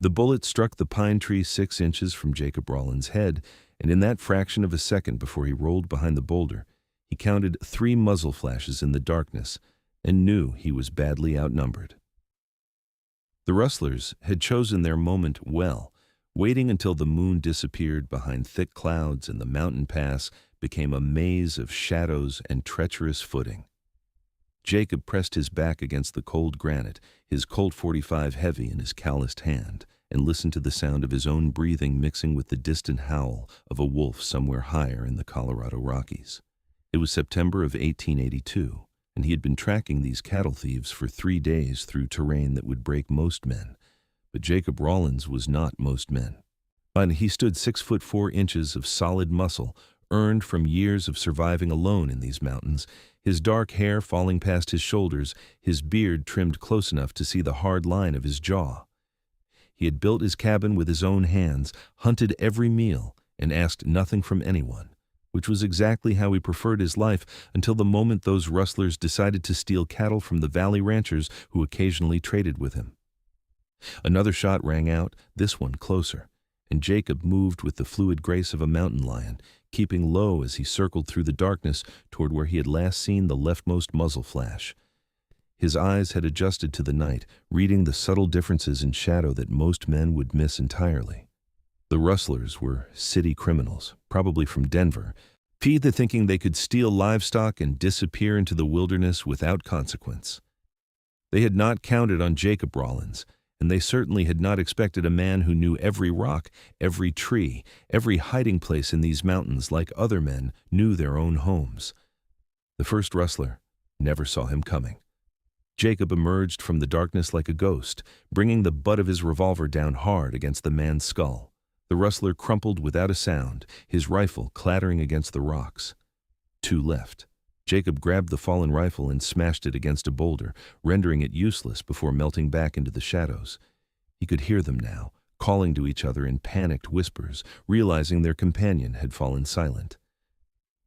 The bullet struck the pine tree 6 inches from Jacob Rawlins' head, and in that fraction of a second before he rolled behind the boulder, he counted 3 muzzle flashes in the darkness and knew he was badly outnumbered. The Rustlers had chosen their moment well, waiting until the moon disappeared behind thick clouds and the mountain pass became a maze of shadows and treacherous footing. Jacob pressed his back against the cold granite, his Colt .45 heavy in his calloused hand, and listened to the sound of his own breathing mixing with the distant howl of a wolf somewhere higher in the Colorado Rockies. It was September of 1882, and he had been tracking these cattle thieves for 3 days through terrain that would break most men. But Jacob Rawlins was not most men. And he stood 6'4" of solid muscle, earned from years of surviving alone in these mountains, his dark hair falling past his shoulders, his beard trimmed close enough to see the hard line of his jaw. He had built his cabin with his own hands, hunted every meal, and asked nothing from anyone, which was exactly how he preferred his life until the moment those rustlers decided to steal cattle from the valley ranchers who occasionally traded with him. Another shot rang out, this one closer, and Jacob moved with the fluid grace of a mountain lion, keeping low as he circled through the darkness toward where he had last seen the leftmost muzzle flash. His eyes had adjusted to the night, reading the subtle differences in shadow that most men would miss entirely. The rustlers were city criminals, probably from Denver, feed the thinking they could steal livestock and disappear into the wilderness without consequence. They had not counted on Jacob Rawlins, and they certainly had not expected a man who knew every rock, every tree, every hiding place in these mountains like other men knew their own homes. The first rustler never saw him coming. Jacob emerged from the darkness like a ghost, bringing the butt of his revolver down hard against the man's skull. The rustler crumpled without a sound, his rifle clattering against the rocks. 2 left. Jacob grabbed the fallen rifle and smashed it against a boulder, rendering it useless before melting back into the shadows. He could hear them now, calling to each other in panicked whispers, realizing their companion had fallen silent.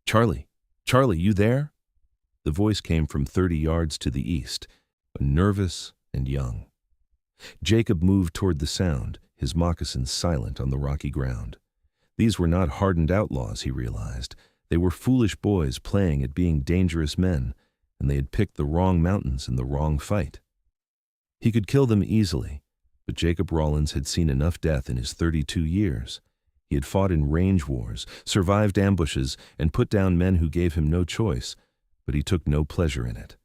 "Charlie! Charlie, you there?" The voice came from 30 yards to the east, nervous and young. Jacob moved toward the sound, his moccasins silent on the rocky ground. These were not hardened outlaws, he realized. They were foolish boys playing at being dangerous men, and they had picked the wrong mountains in the wrong fight. He could kill them easily, but Jacob Rawlins had seen enough death in his 32 years. He had fought in range wars, survived ambushes, and put down men who gave him no choice, but he took no pleasure in it.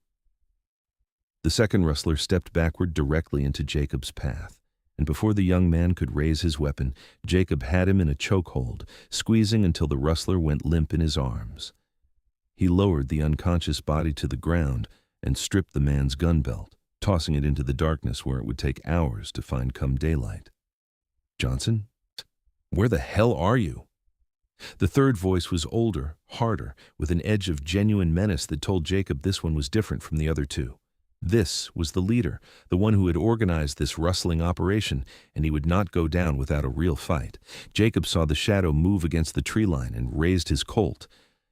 The second rustler stepped backward directly into Jacob's path, and before the young man could raise his weapon, Jacob had him in a chokehold, squeezing until the rustler went limp in his arms. He lowered the unconscious body to the ground and stripped the man's gun belt, tossing it into the darkness where it would take hours to find come daylight. "Johnson? Where the hell are you?" The third voice was older, harder, with an edge of genuine menace that told Jacob this one was different from the other 2. This was the leader, the one who had organized this rustling operation, and he would not go down without a real fight. Jacob saw the shadow move against the tree line and raised his Colt.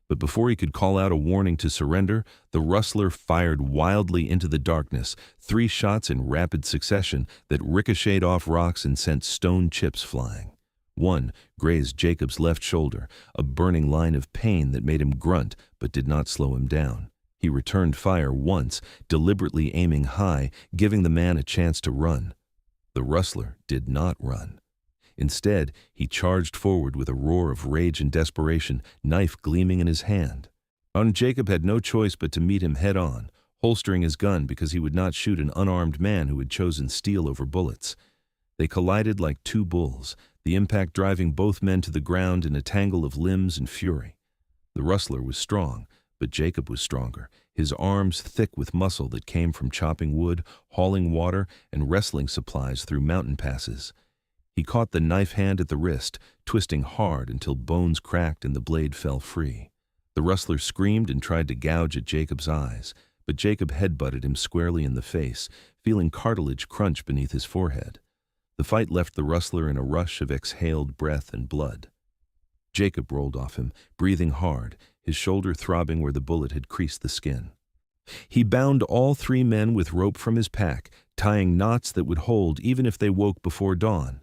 But before he could call out a warning to surrender, the rustler fired wildly into the darkness, 3 shots in rapid succession that ricocheted off rocks and sent stone chips flying. One grazed Jacob's left shoulder, a burning line of pain that made him grunt but did not slow him down. He returned fire once, deliberately aiming high, giving the man a chance to run. The rustler did not run. Instead, he charged forward with a roar of rage and desperation, knife gleaming in his hand. Jacob had no choice but to meet him head-on, holstering his gun because he would not shoot an unarmed man who had chosen steel over bullets. They collided like 2 bulls, the impact driving both men to the ground in a tangle of limbs and fury. The rustler was strong, but Jacob was stronger, his arms thick with muscle that came from chopping wood, hauling water, and wrestling supplies through mountain passes. He caught the knife hand at the wrist, twisting hard until bones cracked and the blade fell free. The rustler screamed and tried to gouge at Jacob's eyes, but Jacob headbutted him squarely in the face, feeling cartilage crunch beneath his forehead. The fight left the rustler in a rush of exhaled breath and blood. Jacob rolled off him, breathing hard, his shoulder throbbing where the bullet had creased the skin. He bound all 3 men with rope from his pack, tying knots that would hold even if they woke before dawn.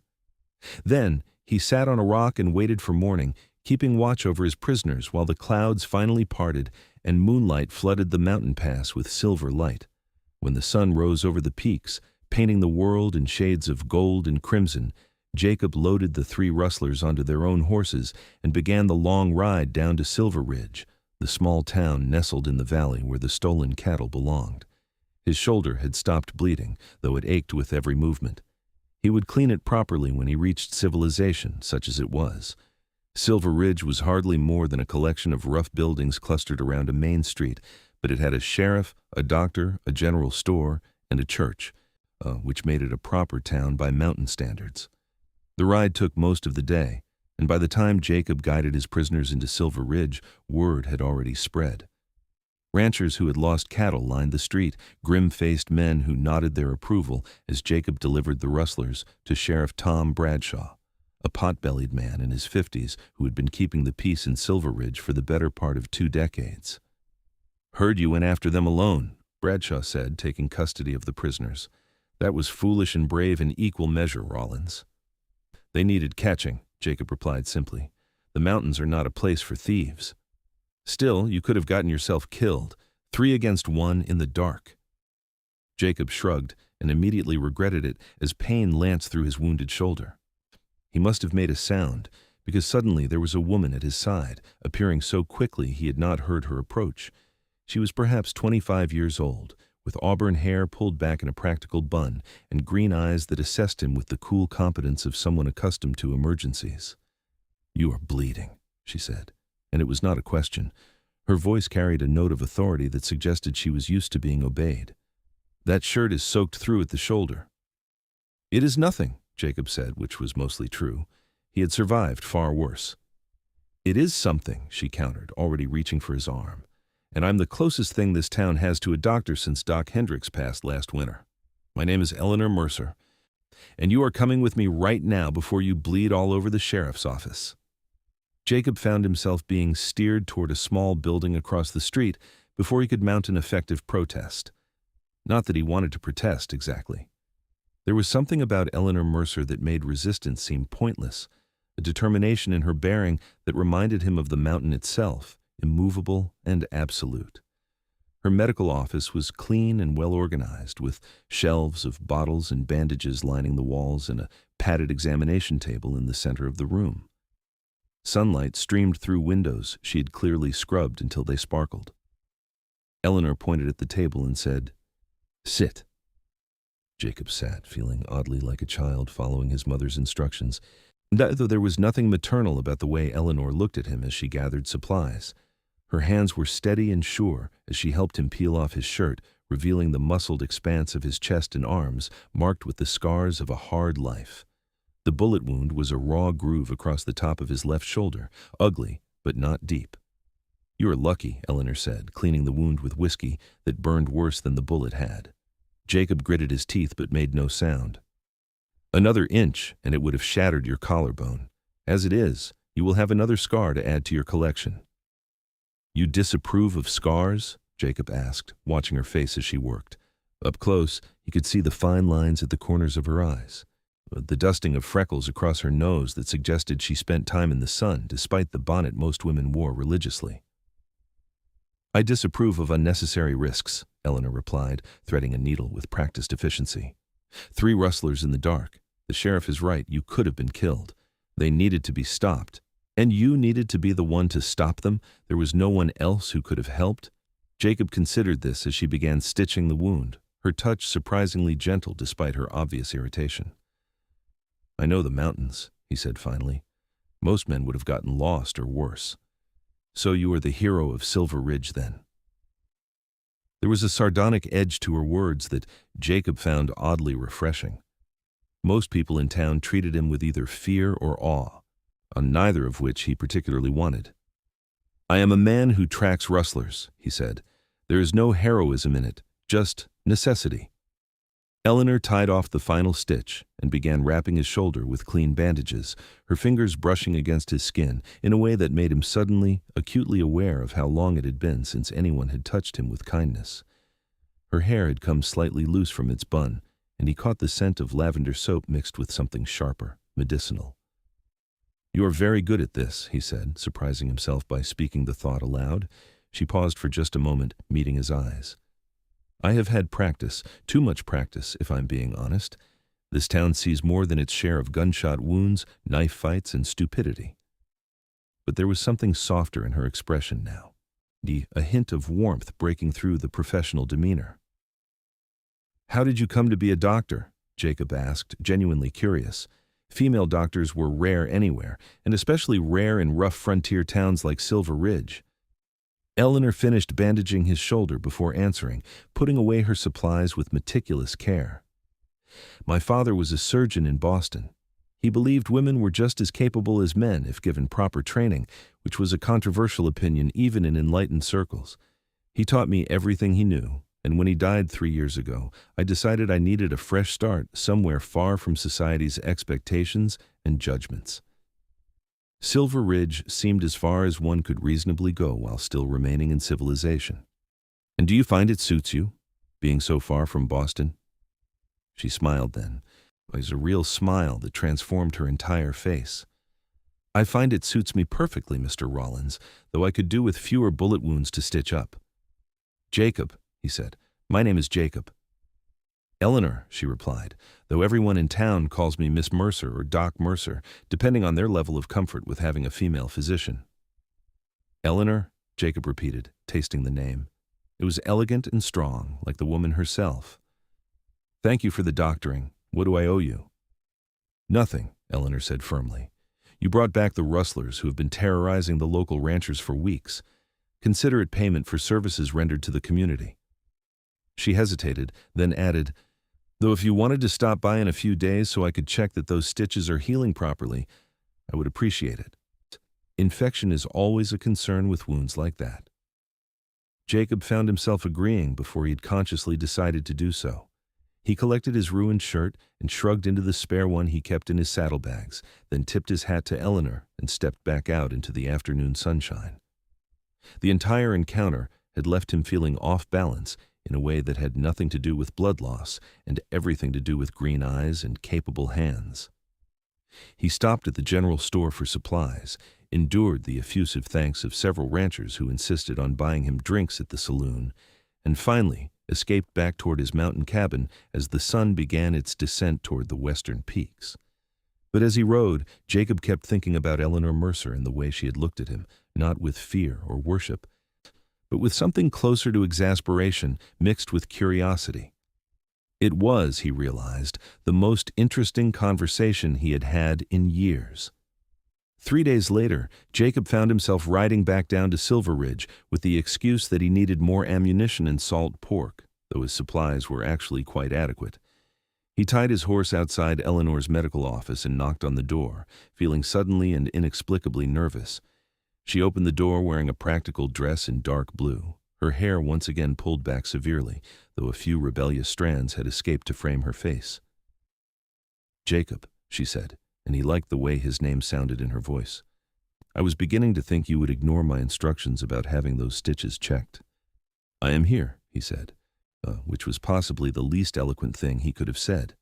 Then he sat on a rock and waited for morning, keeping watch over his prisoners while the clouds finally parted and moonlight flooded the mountain pass with silver light. When the sun rose over the peaks, painting the world in shades of gold and crimson, Jacob loaded the 3 rustlers onto their own horses and began the long ride down to Silver Ridge, the small town nestled in the valley where the stolen cattle belonged. His shoulder had stopped bleeding, though it ached with every movement. He would clean it properly when he reached civilization, such as it was. Silver Ridge was hardly more than a collection of rough buildings clustered around a main street, but it had a sheriff, a doctor, a general store, and a church, which made it a proper town by mountain standards. The ride took most of the day, and by the time Jacob guided his prisoners into Silver Ridge, word had already spread. Ranchers who had lost cattle lined the street, grim-faced men who nodded their approval as Jacob delivered the rustlers to Sheriff Tom Bradshaw, a pot-bellied man in his 50s who had been keeping the peace in Silver Ridge for the better part of 2 decades. "Heard you went after them alone," Bradshaw said, taking custody of the prisoners. "That was foolish and brave in equal measure, Rawlins." "They needed catching," Jacob replied simply. "The mountains are not a place for thieves." "Still, you could have gotten yourself killed, 3 against 1 in the dark." Jacob shrugged and immediately regretted it as pain lanced through his wounded shoulder. He must have made a sound, because suddenly there was a woman at his side, appearing so quickly he had not heard her approach. She was perhaps 25 years old, with auburn hair pulled back in a practical bun and green eyes that assessed him with the cool competence of someone accustomed to emergencies. "You are bleeding," she said, and it was not a question. Her voice carried a note of authority that suggested she was used to being obeyed. "That shirt is soaked through at the shoulder." "It is nothing," Jacob said, which was mostly true. He had survived far worse. "It is something," she countered, already reaching for his arm. "And I'm the closest thing this town has to a doctor since Doc Hendricks passed last winter. My name is Eleanor Mercer, and you are coming with me right now before you bleed all over the sheriff's office." Jacob found himself being steered toward a small building across the street before he could mount an effective protest. Not that he wanted to protest, exactly. There was something about Eleanor Mercer that made resistance seem pointless, a determination in her bearing that reminded him of the mountain itself, immovable and absolute. Her medical office was clean and well organized, with shelves of bottles and bandages lining the walls and a padded examination table in the center of the room. Sunlight streamed through windows she had clearly scrubbed until they sparkled. Eleanor pointed at the table and said, "Sit." Jacob sat, feeling oddly like a child following his mother's instructions, though there was nothing maternal about the way Eleanor looked at him as she gathered supplies. Her hands were steady and sure as she helped him peel off his shirt, revealing the muscled expanse of his chest and arms, marked with the scars of a hard life. The bullet wound was a raw groove across the top of his left shoulder, ugly but not deep. "You are lucky," Eleanor said, cleaning the wound with whiskey that burned worse than the bullet had. Jacob gritted his teeth but made no sound. "Another inch and it would have shattered your collarbone. As it is, you will have another scar to add to your collection." "You disapprove of scars?" Jacob asked, watching her face as she worked. Up close, he could see the fine lines at the corners of her eyes, the dusting of freckles across her nose that suggested she spent time in the sun, despite the bonnet most women wore religiously. "I disapprove of unnecessary risks," Eleanor replied, threading a needle with practiced efficiency. 3 rustlers in the dark. The sheriff is right, you could have been killed. They needed to be stopped. And you needed to be the one to stop them? There was no one else who could have helped? Jacob considered this as she began stitching the wound, her touch surprisingly gentle despite her obvious irritation. "I know the mountains," he said finally. "Most men would have gotten lost or worse. So you are the hero of Silver Ridge, then?" There was a sardonic edge to her words that Jacob found oddly refreshing. Most people in town treated him with either fear or awe, on neither of which he particularly wanted. "I am a man who tracks rustlers," he said. "There is no heroism in it, just necessity." Eleanor tied off the final stitch and began wrapping his shoulder with clean bandages, her fingers brushing against his skin in a way that made him suddenly, acutely aware of how long it had been since anyone had touched him with kindness. Her hair had come slightly loose from its bun, and he caught the scent of lavender soap mixed with something sharper, medicinal. "You are very good at this," he said, surprising himself by speaking the thought aloud. She paused for just a moment, meeting his eyes. "I have had practice, too much practice, if I'm being honest. This town sees more than its share of gunshot wounds, knife fights, and stupidity." But there was something softer in her expression now, a hint of warmth breaking through the professional demeanor. "How did you come to be a doctor?" Jacob asked, genuinely curious. Female doctors were rare anywhere, and especially rare in rough frontier towns like Silver Ridge. Eleanor finished bandaging his shoulder before answering, putting away her supplies with meticulous care. "My father was a surgeon in Boston. He believed women were just as capable as men if given proper training, which was a controversial opinion even in enlightened circles. He taught me everything he knew, and when he died 3 years ago, I decided I needed a fresh start somewhere far from society's expectations and judgments." Silver Ridge seemed as far as one could reasonably go while still remaining in civilization. "And do you find it suits you, being so far from Boston?" She smiled then. It was a real smile that transformed her entire face. "I find it suits me perfectly, Mr. Rawlins, though I could do with fewer bullet wounds to stitch up." "Jacob," he said. "My name is Jacob." "Eleanor," she replied, "though everyone in town calls me Miss Mercer or Doc Mercer, depending on their level of comfort with having a female physician." "Eleanor," Jacob repeated, tasting the name. It was elegant and strong, like the woman herself. "Thank you for the doctoring. What do I owe you?" "Nothing," Eleanor said firmly. "You brought back the Rustlers, who have been terrorizing the local ranchers for weeks. Consider it payment for services rendered to the community." She hesitated, then added, "Though if you wanted to stop by in a few days so I could check that those stitches are healing properly, I would appreciate it. Infection is always a concern with wounds like that." Jacob found himself agreeing before he had consciously decided to do so. He collected his ruined shirt and shrugged into the spare one he kept in his saddlebags, then tipped his hat to Eleanor and stepped back out into the afternoon sunshine. The entire encounter had left him feeling off balance in a way that had nothing to do with blood loss and everything to do with green eyes and capable hands. He stopped at the general store for supplies, endured the effusive thanks of several ranchers who insisted on buying him drinks at the saloon, and finally escaped back toward his mountain cabin as the sun began its descent toward the western peaks. But as he rode, Jacob kept thinking about Eleanor Mercer and the way she had looked at him, not with fear or worship, but with something closer to exasperation mixed with curiosity. It was, he realized, the most interesting conversation he had had in years. 3 days later, Jacob found himself riding back down to Silver Ridge with the excuse that he needed more ammunition and salt pork, though his supplies were actually quite adequate. He tied his horse outside Eleanor's medical office and knocked on the door, feeling suddenly and inexplicably nervous. She opened the door wearing a practical dress in dark blue, her hair once again pulled back severely, though a few rebellious strands had escaped to frame her face. "Jacob," she said, and he liked the way his name sounded in her voice. "I was beginning to think you would ignore my instructions about having those stitches checked." "I am here," he said, which was possibly the least eloquent thing he could have said.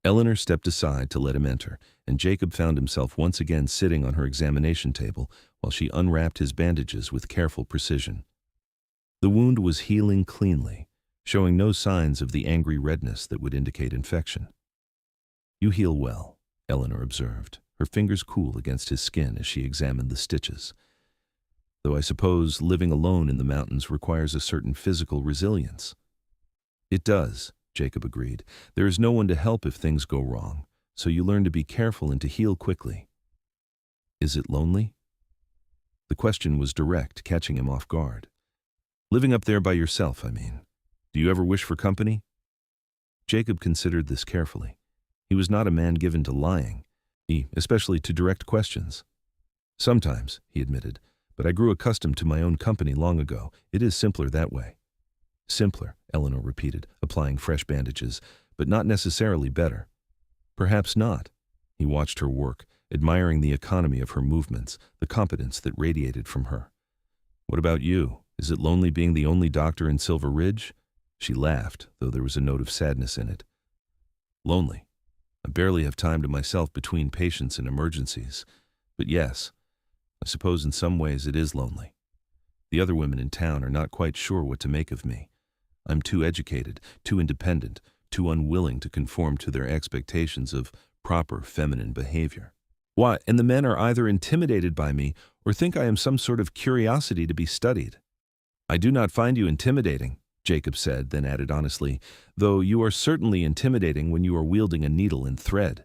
Eleanor stepped aside to let him enter, and Jacob found himself once again sitting on her examination table while she unwrapped his bandages with careful precision. The wound was healing cleanly, showing no signs of the angry redness that would indicate infection. "You heal well," Eleanor observed, her fingers cool against his skin as she examined the stitches. "Though I suppose living alone in the mountains requires a certain physical resilience." "It does," Jacob agreed. "There is no one to help if things go wrong, so you learn to be careful and to heal quickly." "Is it lonely?" The question was direct, catching him off guard. "Living up there by yourself, I mean. Do you ever wish for company?" Jacob considered this carefully. He was not a man given to lying, especially to direct questions. "Sometimes," he admitted, "but I grew accustomed to my own company long ago. It is simpler that way." "Simpler," Eleanor repeated, applying fresh bandages, "but not necessarily better." "Perhaps not." He watched her work, admiring the economy of her movements, the competence that radiated from her. "What about you? Is it lonely being the only doctor in Silver Ridge?" She laughed, though there was a note of sadness in it. Lonely. I barely have time to myself between patients and emergencies. But yes, I suppose in some ways it is lonely. The other women in town are not quite sure what to make of me. I'm too educated, too independent, too unwilling to conform to their expectations of proper feminine behavior. Why? And the men are either intimidated by me or think I am some sort of curiosity to be studied. I do not find you intimidating, Jacob said, then added honestly, though you are certainly intimidating when you are wielding a needle and thread.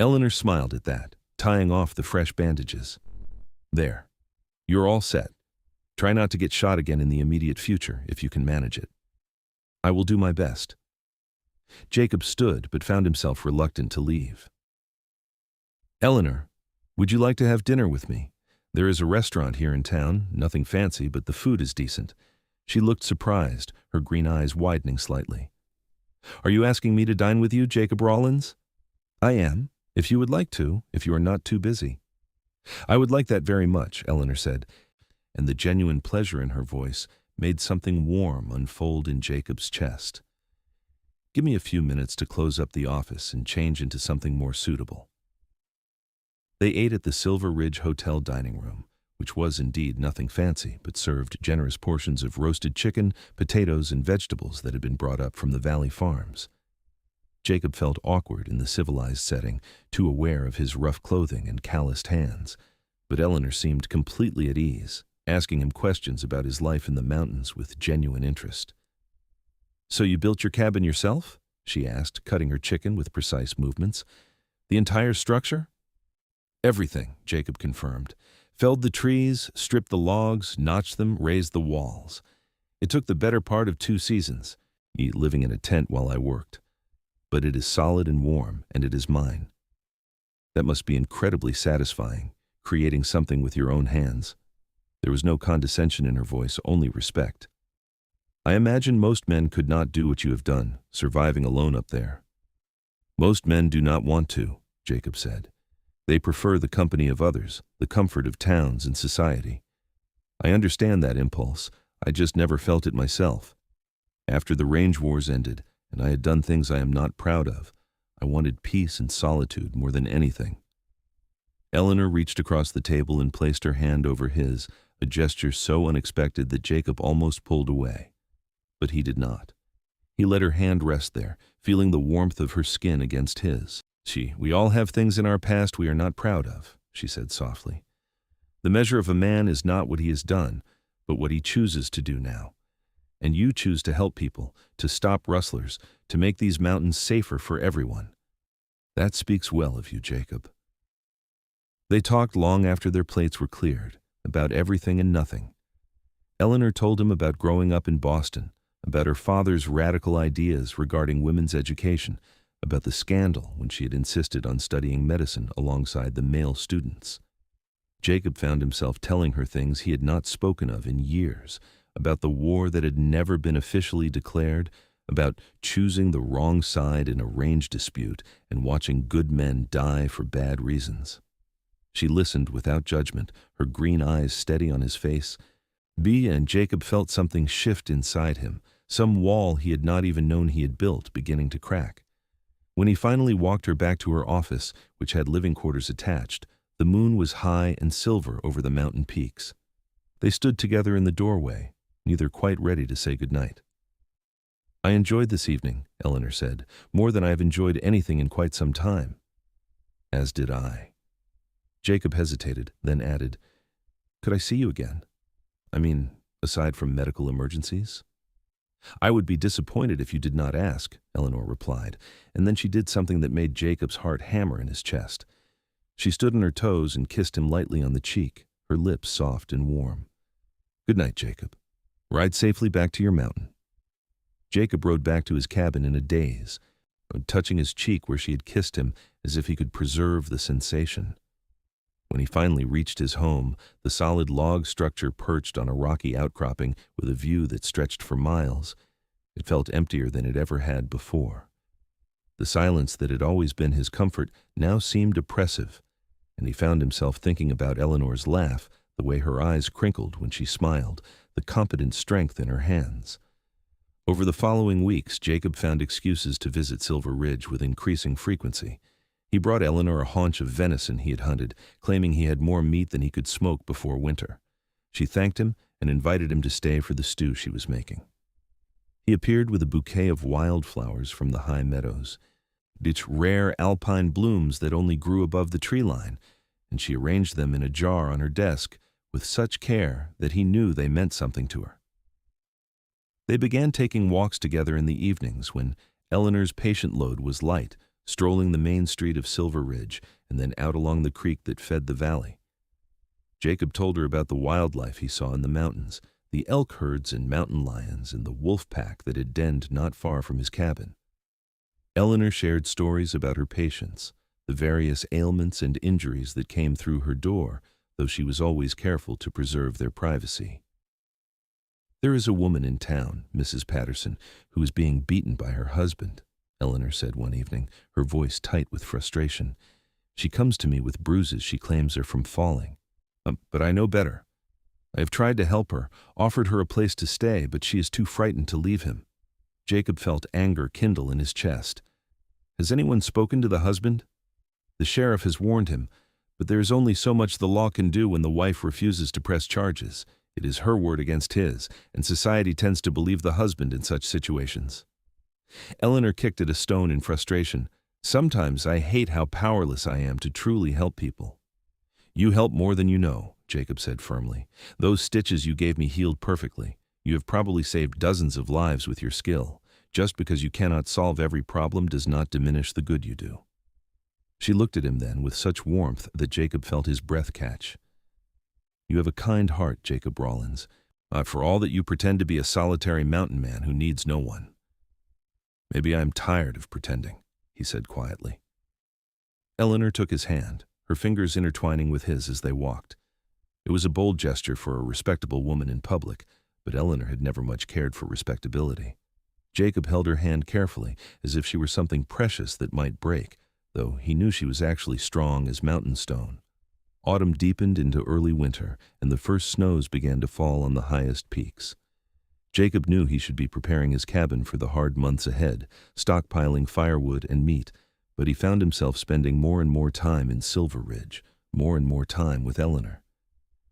Eleanor smiled at that, tying off the fresh bandages. There. You're all set. Try not to get shot again in the immediate future, if you can manage it. I will do my best. Jacob stood, but found himself reluctant to leave. Eleanor, would you like to have dinner with me? There is a restaurant here in town, nothing fancy, but the food is decent. She looked surprised, her green eyes widening slightly. Are you asking me to dine with you, Jacob Rawlins? I am, if you would like to, if you are not too busy. I would like that very much, Eleanor said, and the genuine pleasure in her voice made something warm unfold in Jacob's chest. Give me a few minutes to close up the office and change into something more suitable. They ate at the Silver Ridge Hotel dining room, which was indeed nothing fancy, but served generous portions of roasted chicken, potatoes, and vegetables that had been brought up from the Valley Farms. Jacob felt awkward in the civilized setting, too aware of his rough clothing and calloused hands, but Eleanor seemed completely at ease, asking him questions about his life in the mountains with genuine interest. So you built your cabin yourself? She asked, cutting her chicken with precise movements. The entire structure? Everything, Jacob confirmed. Felled the trees, stripped the logs, notched them, raised the walls. It took the better part of 2 seasons, living in a tent while I worked. But it is solid and warm, and it is mine. That must be incredibly satisfying, creating something with your own hands. There was no condescension in her voice, only respect. I imagine most men could not do what you have done, surviving alone up there. Most men do not want to, Jacob said. They prefer the company of others, the comfort of towns and society. I understand that impulse. I just never felt it myself. After the range wars ended, and I had done things I am not proud of, I wanted peace and solitude more than anything. Eleanor reached across the table and placed her hand over his, a gesture so unexpected that Jacob almost pulled away. But he did not. He let her hand rest there, feeling the warmth of her skin against his. We all have things in our past we are not proud of, she said softly. The measure of a man is not what he has done, but what he chooses to do now. And you choose to help people, to stop rustlers, to make these mountains safer for everyone. That speaks well of you, Jacob. They talked long after their plates were cleared, about everything and nothing. Eleanor told him about growing up in Boston, about her father's radical ideas regarding women's education, about the scandal when she had insisted on studying medicine alongside the male students. Jacob found himself telling her things he had not spoken of in years, about the war that had never been officially declared, about choosing the wrong side in a range dispute and watching good men die for bad reasons. She listened without judgment, her green eyes steady on his face. And Jacob felt something shift inside him, some wall he had not even known he had built beginning to crack. When he finally walked her back to her office, which had living quarters attached, the moon was high and silver over the mountain peaks. They stood together in the doorway, neither quite ready to say goodnight. I enjoyed this evening, Eleanor said, more than I have enjoyed anything in quite some time. As did I. Jacob hesitated, then added, Could I see you again? I mean, aside from medical emergencies? I would be disappointed if you did not ask, Eleanor replied, and then she did something that made Jacob's heart hammer in his chest. She stood on her toes and kissed him lightly on the cheek, her lips soft and warm. Good night, Jacob. Ride safely back to your mountain. Jacob rode back to his cabin in a daze, touching his cheek where she had kissed him as if he could preserve the sensation. When he finally reached his home, the solid log structure perched on a rocky outcropping with a view that stretched for miles, it felt emptier than it ever had before. The silence that had always been his comfort now seemed oppressive, and he found himself thinking about Eleanor's laugh, the way her eyes crinkled when she smiled, the competent strength in her hands. Over the following weeks, Jacob found excuses to visit Silver Ridge with increasing frequency. He brought Eleanor a haunch of venison he had hunted, claiming he had more meat than he could smoke before winter. She thanked him and invited him to stay for the stew she was making. He appeared with a bouquet of wildflowers from the high meadows, its rare alpine blooms that only grew above the tree line, and she arranged them in a jar on her desk with such care that he knew they meant something to her. They began taking walks together in the evenings when Eleanor's patient load was light, strolling the main street of Silver Ridge and then out along the creek that fed the valley. Jacob told her about the wildlife he saw in the mountains, the elk herds and mountain lions and the wolf pack that had denned not far from his cabin. Eleanor shared stories about her patients, the various ailments and injuries that came through her door, though she was always careful to preserve their privacy. "There is a woman in town, Mrs. Patterson, who is being beaten by her husband," Eleanor said one evening, her voice tight with frustration. "She comes to me with bruises she claims are from falling. But I know better. I have tried to help her, offered her a place to stay, but she is too frightened to leave him." Jacob felt anger kindle in his chest. "Has anyone spoken to the husband?" "The sheriff has warned him, but there is only so much the law can do when the wife refuses to press charges. It is her word against his, and society tends to believe the husband in such situations." Eleanor kicked at a stone in frustration. "Sometimes I hate how powerless I am to truly help people." "You help more than you know," Jacob said firmly. "Those stitches you gave me healed perfectly. You have probably saved dozens of lives with your skill. Just because you cannot solve every problem does not diminish the good you do." She looked at him then with such warmth that Jacob felt his breath catch. "You have a kind heart, Jacob Rawlins, for all that you pretend to be a solitary mountain man who needs no one." "Maybe I am tired of pretending," he said quietly. Eleanor took his hand, her fingers intertwining with his as they walked. It was a bold gesture for a respectable woman in public, but Eleanor had never much cared for respectability. Jacob held her hand carefully, as if she were something precious that might break, though he knew she was actually strong as mountain stone. Autumn deepened into early winter, and the first snows began to fall on the highest peaks. Jacob knew he should be preparing his cabin for the hard months ahead, stockpiling firewood and meat, but he found himself spending more and more time in Silver Ridge, more and more time with Eleanor.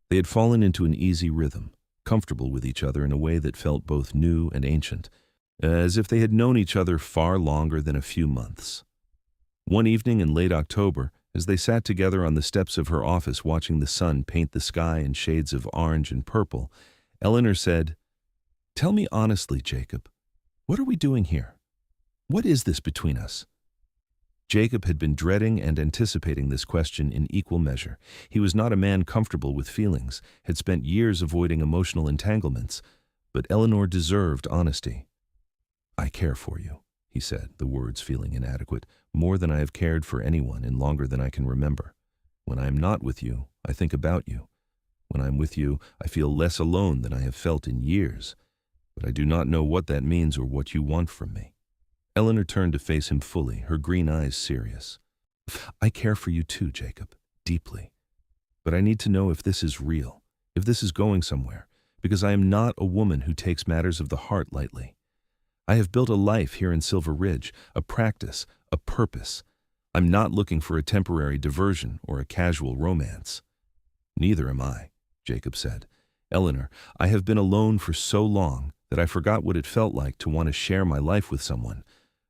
They had fallen into an easy rhythm, comfortable with each other in a way that felt both new and ancient, as if they had known each other far longer than a few months. One evening in late October, as they sat together on the steps of her office watching the sun paint the sky in shades of orange and purple, Eleanor said, "Tell me honestly, Jacob, what are we doing here? What is this between us?" Jacob had been dreading and anticipating this question in equal measure. He was not a man comfortable with feelings, had spent years avoiding emotional entanglements, but Eleanor deserved honesty. "I care for you," he said, the words feeling inadequate, "more than I have cared for anyone in longer than I can remember. When I am not with you, I think about you. When I am with you, I feel less alone than I have felt in years, but I do not know what that means or what you want from me." Eleanor turned to face him fully, her green eyes serious. "I care for you too, Jacob, deeply. But I need to know if this is real, if this is going somewhere, because I am not a woman who takes matters of the heart lightly. I have built a life here in Silver Ridge, a practice, a purpose. I'm not looking for a temporary diversion or a casual romance." "Neither am I," Jacob said. "Eleanor, I have been alone for so long that I forgot what it felt like to want to share my life with someone.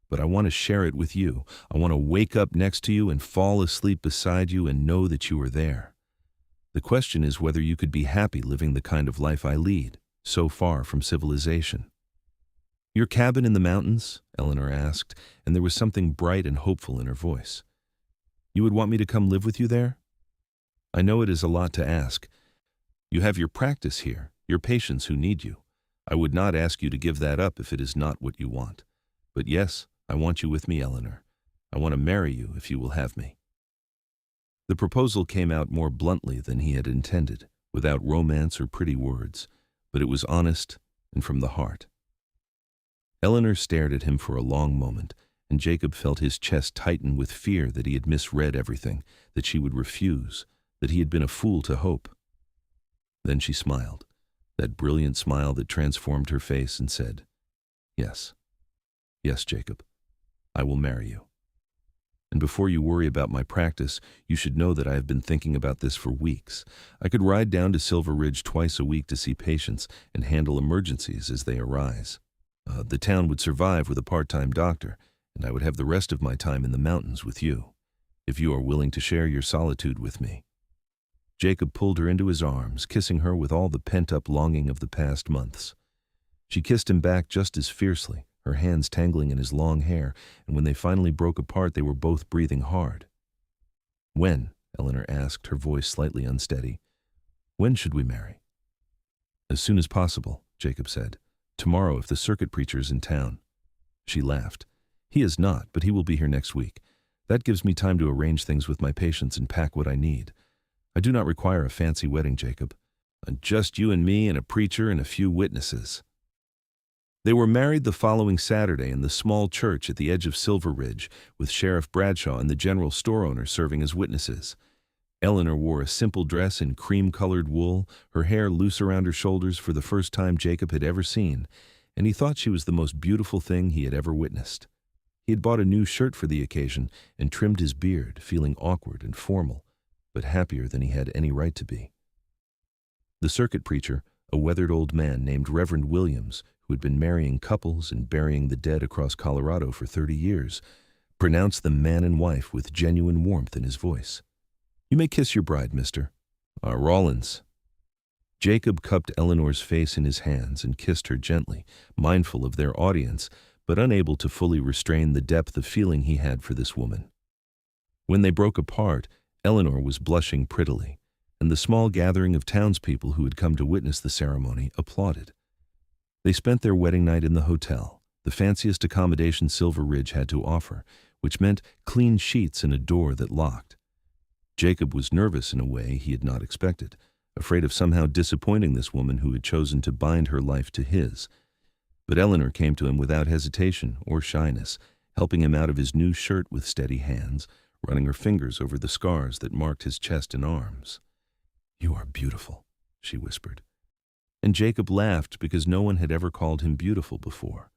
But I want to share it with you. I want to wake up next to you and fall asleep beside you and know that you are there. The question is whether you could be happy living the kind of life I lead, so far from civilization." "Your cabin in the mountains?" Eleanor asked, and there was something bright and hopeful in her voice. "You would want me to come live with you there?" "I know it is a lot to ask. You have your practice here, your patients who need you. I would not ask you to give that up if it is not what you want. But yes, I want you with me, Eleanor. I want to marry you if you will have me." The proposal came out more bluntly than he had intended, without romance or pretty words, but it was honest and from the heart. Eleanor stared at him for a long moment, and Jacob felt his chest tighten with fear that he had misread everything, that she would refuse, that he had been a fool to hope. Then she smiled, that brilliant smile that transformed her face, and said, Yes. Yes, Jacob. I will marry you. And before you worry about my practice, you should know that I have been thinking about this for weeks. I could ride down to Silver Ridge twice a week to see patients and handle emergencies as they arise. The town would survive with a part-time doctor, and I would have the rest of my time in the mountains with you, if you are willing to share your solitude with me. Jacob pulled her into his arms, kissing her with all the pent-up longing of the past months. She kissed him back just as fiercely, her hands tangling in his long hair, and when they finally broke apart, they were both breathing hard. When? Eleanor asked, her voice slightly unsteady. When should we marry? As soon as possible, Jacob said. Tomorrow, if the circuit preacher is in town. She laughed. He is not, but he will be here next week. That gives me time to arrange things with my patients and pack what I need. I do not require a fancy wedding, Jacob. Just you and me and a preacher and a few witnesses. They were married the following Saturday in the small church at the edge of Silver Ridge, with Sheriff Bradshaw and the general store owner serving as witnesses. Eleanor wore a simple dress in cream-colored wool, her hair loose around her shoulders for the first time Jacob had ever seen, and he thought she was the most beautiful thing he had ever witnessed. He had bought a new shirt for the occasion and trimmed his beard, feeling awkward and formal, but happier than he had any right to be. The circuit preacher, a weathered old man named Reverend Williams, who had been marrying couples and burying the dead across Colorado for 30 years, pronounced them man and wife with genuine warmth in his voice. You may kiss your bride, Mr. Rawlins. Jacob cupped Eleanor's face in his hands and kissed her gently, mindful of their audience, but unable to fully restrain the depth of feeling he had for this woman. When they broke apart, Eleanor was blushing prettily, and the small gathering of townspeople who had come to witness the ceremony applauded. They spent their wedding night in the hotel, the fanciest accommodation Silver Ridge had to offer, which meant clean sheets and a door that locked. Jacob was nervous in a way he had not expected, afraid of somehow disappointing this woman who had chosen to bind her life to his. But Eleanor came to him without hesitation or shyness, helping him out of his new shirt with steady hands, running her fingers over the scars that marked his chest and arms. You are beautiful, she whispered. And Jacob laughed because no one had ever called him beautiful before.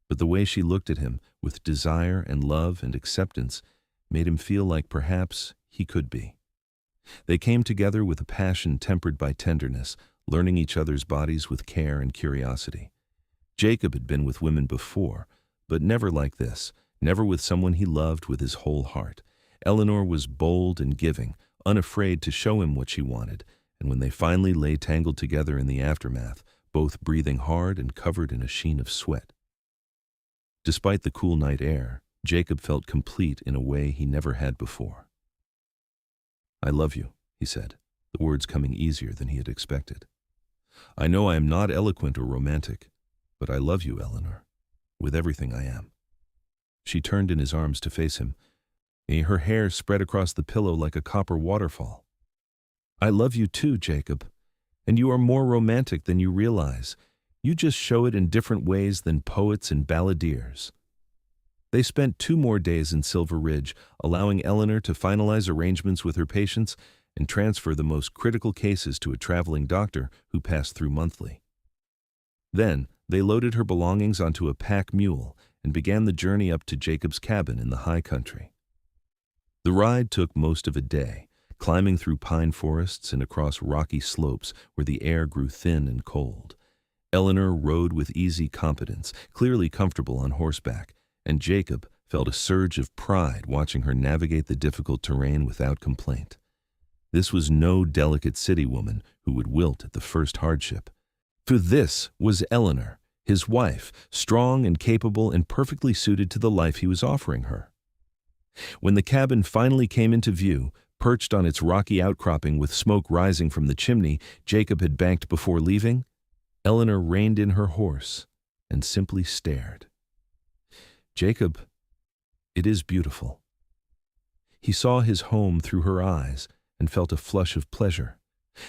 But the way she looked at him, with desire and love and acceptance, made him feel like perhaps he could be. They came together with a passion tempered by tenderness, learning each other's bodies with care and curiosity. Jacob had been with women before, but never like this, never with someone he loved with his whole heart. Eleanor was bold and giving, unafraid to show him what she wanted, and when they finally lay tangled together in the aftermath, both breathing hard and covered in a sheen of sweat. Despite the cool night air, Jacob felt complete in a way he never had before. I love you, he said, the words coming easier than he had expected. I know I am not eloquent or romantic, but I love you, Eleanor, with everything I am. She turned in his arms to face him, her hair spread across the pillow like a copper waterfall. I love you too, Jacob, and you are more romantic than you realize. You just show it in different ways than poets and balladeers. They spent 2 more days in Silver Ridge, allowing Eleanor to finalize arrangements with her patients and transfer the most critical cases to a traveling doctor who passed through monthly. Then, they loaded her belongings onto a pack mule and began the journey up to Jacob's cabin in the high country. The ride took most of a day, climbing through pine forests and across rocky slopes where the air grew thin and cold. Eleanor rode with easy competence, clearly comfortable on horseback, and Jacob felt a surge of pride watching her navigate the difficult terrain without complaint. This was no delicate city woman who would wilt at the first hardship. For this was Eleanor, his wife, strong and capable and perfectly suited to the life he was offering her. When the cabin finally came into view, perched on its rocky outcropping with smoke rising from the chimney Jacob had banked before leaving, Eleanor reined in her horse and simply stared. Jacob, it is beautiful. He saw his home through her eyes and felt a flush of pleasure.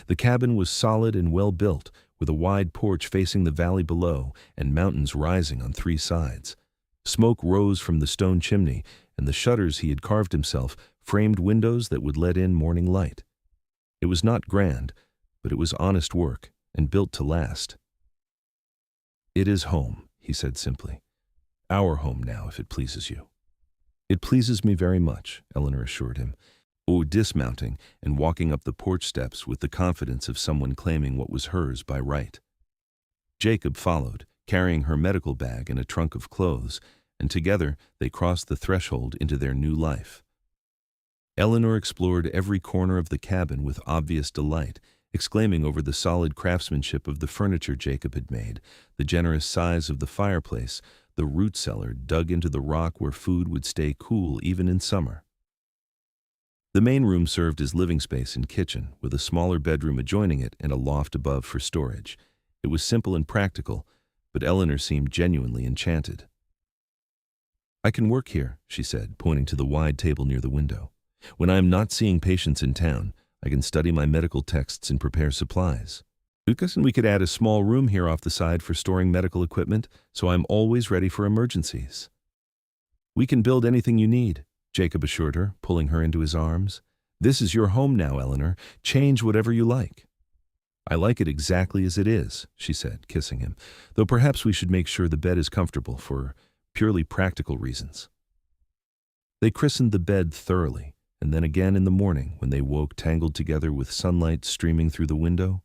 The cabin was solid and well built, with a wide porch facing the valley below and mountains rising on 3 sides. Smoke rose from the stone chimney, and the shutters he had carved himself framed windows that would let in morning light. It was not grand, but it was honest work and built to last. It is home, he said simply. Our home now, if it pleases you. It pleases me very much, Eleanor assured him, dismounting and walking up the porch steps with the confidence of someone claiming what was hers by right. Jacob followed, carrying her medical bag and a trunk of clothes, and together they crossed the threshold into their new life. Eleanor explored every corner of the cabin with obvious delight, exclaiming over the solid craftsmanship of the furniture Jacob had made, the generous size of the fireplace, the root cellar dug into the rock where food would stay cool even in summer. The main room served as living space and kitchen, with a smaller bedroom adjoining it and a loft above for storage. It was simple and practical, but Eleanor seemed genuinely enchanted. I can work here, she said, pointing to the wide table near the window. When I am not seeing patients in town, I can study my medical texts and prepare supplies. And we could add a small room here off the side for storing medical equipment, so I'm always ready for emergencies. We can build anything you need, Jacob assured her, pulling her into his arms. This is your home now, Eleanor. Change whatever you like. I like it exactly as it is, she said, kissing him, though perhaps we should make sure the bed is comfortable for purely practical reasons. They christened the bed thoroughly, and then again in the morning when they woke tangled together with sunlight streaming through the window.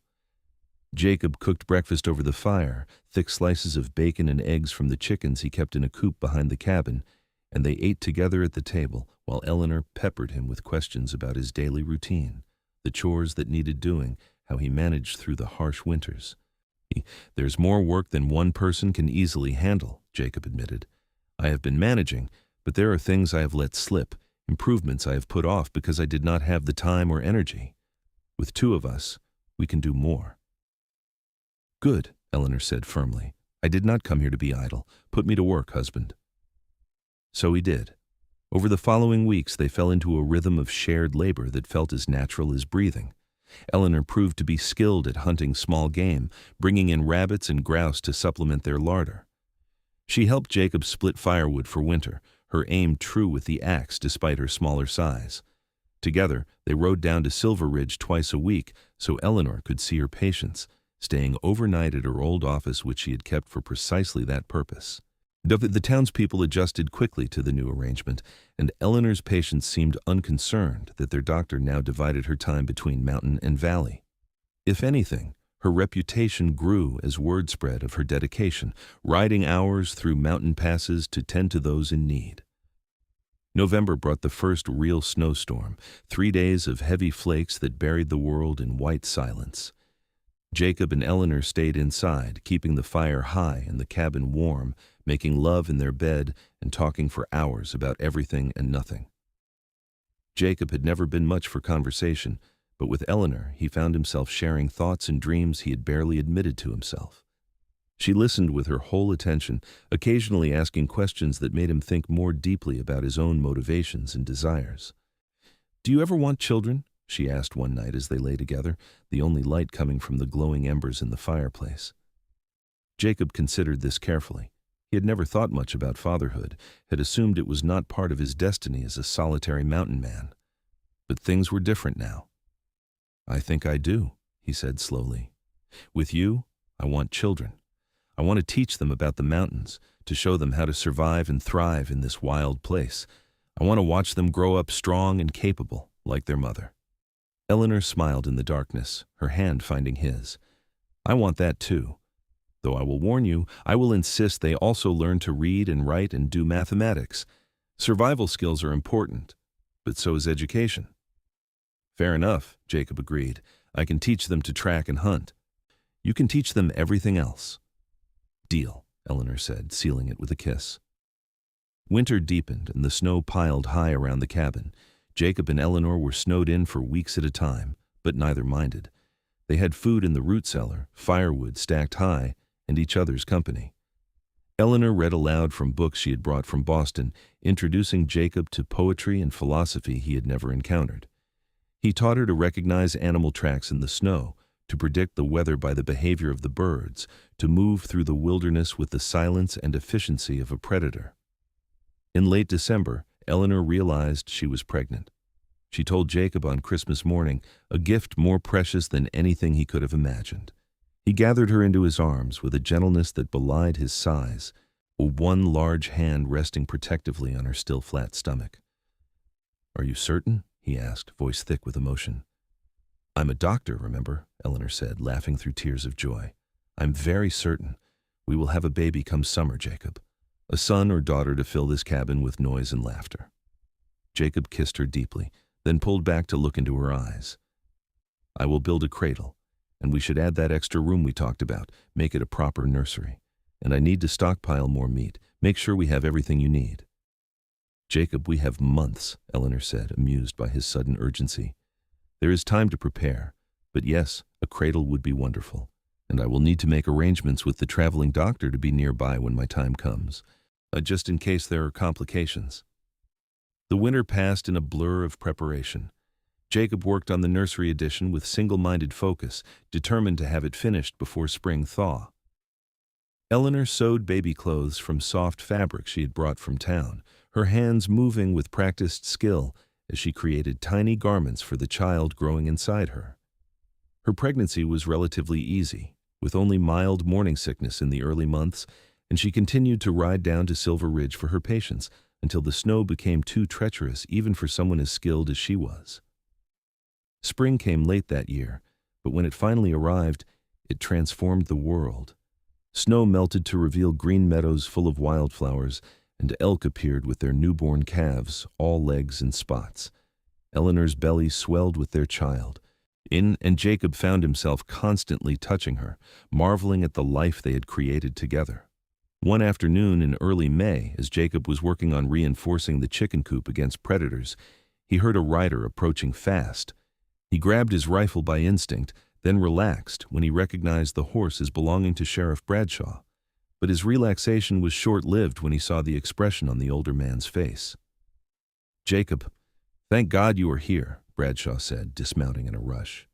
Jacob cooked breakfast over the fire, thick slices of bacon and eggs from the chickens he kept in a coop behind the cabin, and they ate together at the table while Eleanor peppered him with questions about his daily routine, the chores that needed doing, how he managed through the harsh winters. There's more work than one person can easily handle, Jacob admitted. I have been managing, but there are things I have let slip, improvements I have put off because I did not have the time or energy. With two of us, we can do more. Good, Eleanor said firmly. I did not come here to be idle. Put me to work, husband. So he did. Over the following weeks, they fell into a rhythm of shared labor that felt as natural as breathing. Eleanor proved to be skilled at hunting small game, bringing in rabbits and grouse to supplement their larder. She helped Jacob split firewood for winter, her aim true with the axe despite her smaller size. Together, they rode down to Silver Ridge twice a week so Eleanor could see her patients, staying overnight at her old office which she had kept for precisely that purpose. The townspeople adjusted quickly to the new arrangement, and Eleanor's patients seemed unconcerned that their doctor now divided her time between mountain and valley. If anything, her reputation grew as word spread of her dedication, riding hours through mountain passes to tend to those in need. November brought the first real snowstorm, 3 days of heavy flakes that buried the world in white silence. Jacob and Eleanor stayed inside, keeping the fire high and the cabin warm, making love in their bed and talking for hours about everything and nothing. Jacob had never been much for conversation, but with Eleanor he found himself sharing thoughts and dreams he had barely admitted to himself. She listened with her whole attention, occasionally asking questions that made him think more deeply about his own motivations and desires. "Do you ever want children?" she asked one night as they lay together, the only light coming from the glowing embers in the fireplace. Jacob considered this carefully. He had never thought much about fatherhood, had assumed it was not part of his destiny as a solitary mountain man. But things were different now. "I think I do," he said slowly. "With you, I want children. I want to teach them about the mountains, to show them how to survive and thrive in this wild place. I want to watch them grow up strong and capable, like their mother." Eleanor smiled in the darkness, her hand finding his. "I want that too. Though I will warn you, I will insist they also learn to read and write and do mathematics. Survival skills are important, but so is education." "Fair enough," Jacob agreed. "I can teach them to track and hunt. You can teach them everything else." "Deal," Eleanor said, sealing it with a kiss. Winter deepened and the snow piled high around the cabin. Jacob and Eleanor were snowed in for weeks at a time, but neither minded. They had food in the root cellar, firewood stacked high, and each other's company. Eleanor read aloud from books she had brought from Boston, introducing Jacob to poetry and philosophy he had never encountered. He taught her to recognize animal tracks in the snow, to predict the weather by the behavior of the birds, to move through the wilderness with the silence and efficiency of a predator. In late December, Eleanor realized she was pregnant. She told Jacob on Christmas morning, a gift more precious than anything he could have imagined. He gathered her into his arms with a gentleness that belied his size, one large hand resting protectively on her still flat stomach. "Are you certain?" he asked, voice thick with emotion. "I'm a doctor, remember?" Eleanor said, laughing through tears of joy. "I'm very certain. We will have a baby come summer, Jacob. A son or daughter to fill this cabin with noise and laughter." Jacob kissed her deeply, then pulled back to look into her eyes. "I will build a cradle, and we should add that extra room we talked about, make it a proper nursery. And I need to stockpile more meat. Make sure we have everything you need." "Jacob, we have months," Eleanor said, amused by his sudden urgency. "There is time to prepare, but yes, a cradle would be wonderful. And I will need to make arrangements with the traveling doctor to be nearby when my time comes, just in case there are complications." The winter passed in a blur of preparation. Jacob worked on the nursery addition with single-minded focus, determined to have it finished before spring thaw. Eleanor sewed baby clothes from soft fabric she had brought from town, her hands moving with practiced skill as she created tiny garments for the child growing inside her. Her pregnancy was relatively easy, with only mild morning sickness in the early months, and she continued to ride down to Silver Ridge for her patients until the snow became too treacherous even for someone as skilled as she was. Spring came late that year, but when it finally arrived, it transformed the world. Snow melted to reveal green meadows full of wildflowers, and elk appeared with their newborn calves, all legs and spots. Eleanor's belly swelled with their child, and Jacob found himself constantly touching her, marveling at the life they had created together. One afternoon in early May, as Jacob was working on reinforcing the chicken coop against predators, he heard a rider approaching fast. He grabbed his rifle by instinct, then relaxed when he recognized the horse as belonging to Sheriff Bradshaw. But his relaxation was short-lived when he saw the expression on the older man's face. "Jacob, thank God you are here," Bradshaw said, dismounting in a rush.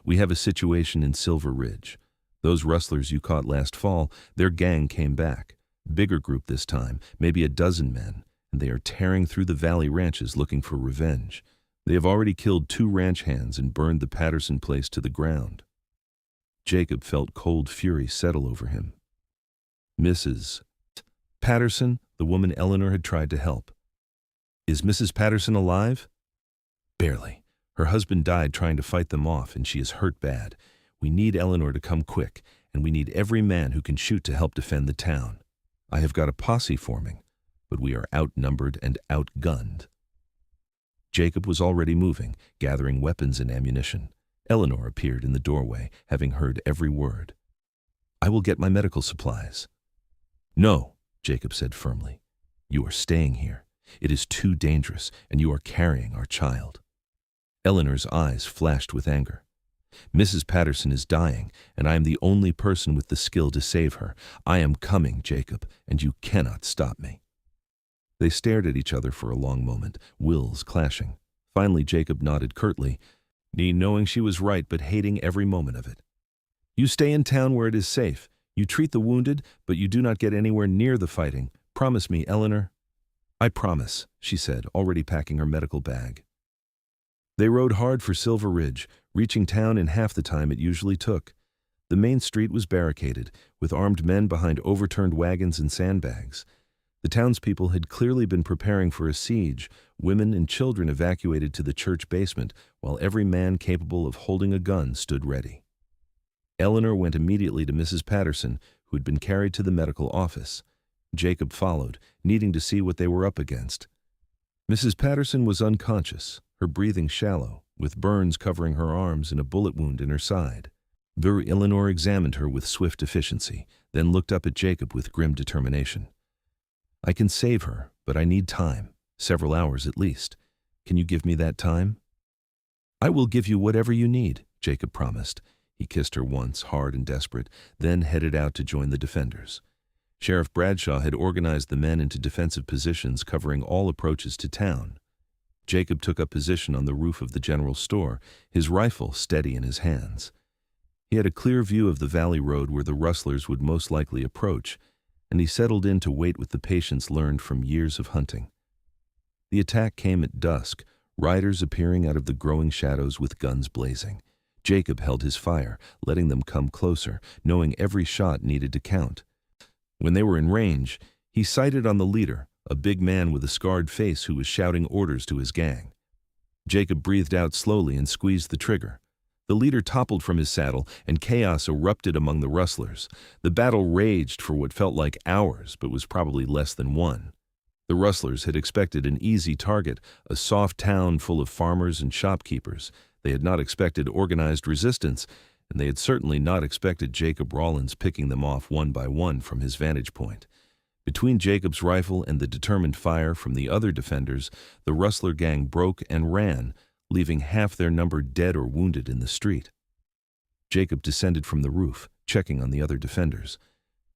"We have a situation in Silver Ridge. Those rustlers you caught last fall, their gang came back. Bigger group this time, maybe a dozen men, and they are tearing through the valley ranches looking for revenge. They have already killed 2 ranch hands and burned the Patterson place to the ground." Jacob felt cold fury settle over him. "Mrs. Patterson," the woman Eleanor had tried to help. "Is Mrs. Patterson alive?" "Barely. Her husband died trying to fight them off, and she is hurt bad. We need Eleanor to come quick, and we need every man who can shoot to help defend the town. I have got a posse forming, but we are outnumbered and outgunned." Jacob was already moving, gathering weapons and ammunition. Eleanor appeared in the doorway, having heard every word. "I will get my medical supplies." "No," Jacob said firmly. "You are staying here. It is too dangerous, and you are carrying our child." Eleanor's eyes flashed with anger. "Mrs. Patterson is dying, and I am the only person with the skill to save her. I am coming, Jacob, and you cannot stop me." They stared at each other for a long moment, wills clashing. Finally, Jacob nodded curtly, knowing she was right but hating every moment of it. "You stay in town where it is safe. You treat the wounded, but you do not get anywhere near the fighting. Promise me, Eleanor." "I promise," she said, already packing her medical bag. They rode hard for Silver Ridge, reaching town in half the time it usually took. The main street was barricaded, with armed men behind overturned wagons and sandbags. The townspeople had clearly been preparing for a siege, women and children evacuated to the church basement, while every man capable of holding a gun stood ready. Eleanor went immediately to Mrs. Patterson, who had been carried to the medical office. Jacob followed, needing to see what they were up against. Mrs. Patterson was unconscious, her breathing shallow, with burns covering her arms and a bullet wound in her side. Eleanor examined her with swift efficiency, then looked up at Jacob with grim determination. "I can save her, but I need time, several hours at least. Can you give me that time?" "I will give you whatever you need," Jacob promised. He kissed her once, hard and desperate, then headed out to join the defenders. Sheriff Bradshaw had organized the men into defensive positions covering all approaches to town. Jacob took up position on the roof of the general store, his rifle steady in his hands. He had a clear view of the valley road where the rustlers would most likely approach, and he settled in to wait with the patience learned from years of hunting. The attack came at dusk, riders appearing out of the growing shadows with guns blazing. Jacob held his fire, letting them come closer, knowing every shot needed to count. When they were in range, he sighted on the leader, a big man with a scarred face who was shouting orders to his gang. Jacob breathed out slowly and squeezed the trigger. The leader toppled from his saddle, and chaos erupted among the Rustlers. The battle raged for what felt like hours, but was probably less than one. The Rustlers had expected an easy target, a soft town full of farmers and shopkeepers. They had not expected organized resistance, and they had certainly not expected Jacob Rawlins picking them off one by one from his vantage point. Between Jacob's rifle and the determined fire from the other defenders, the Rustler gang broke and ran, leaving half their number dead or wounded in the street. Jacob descended from the roof, checking on the other defenders.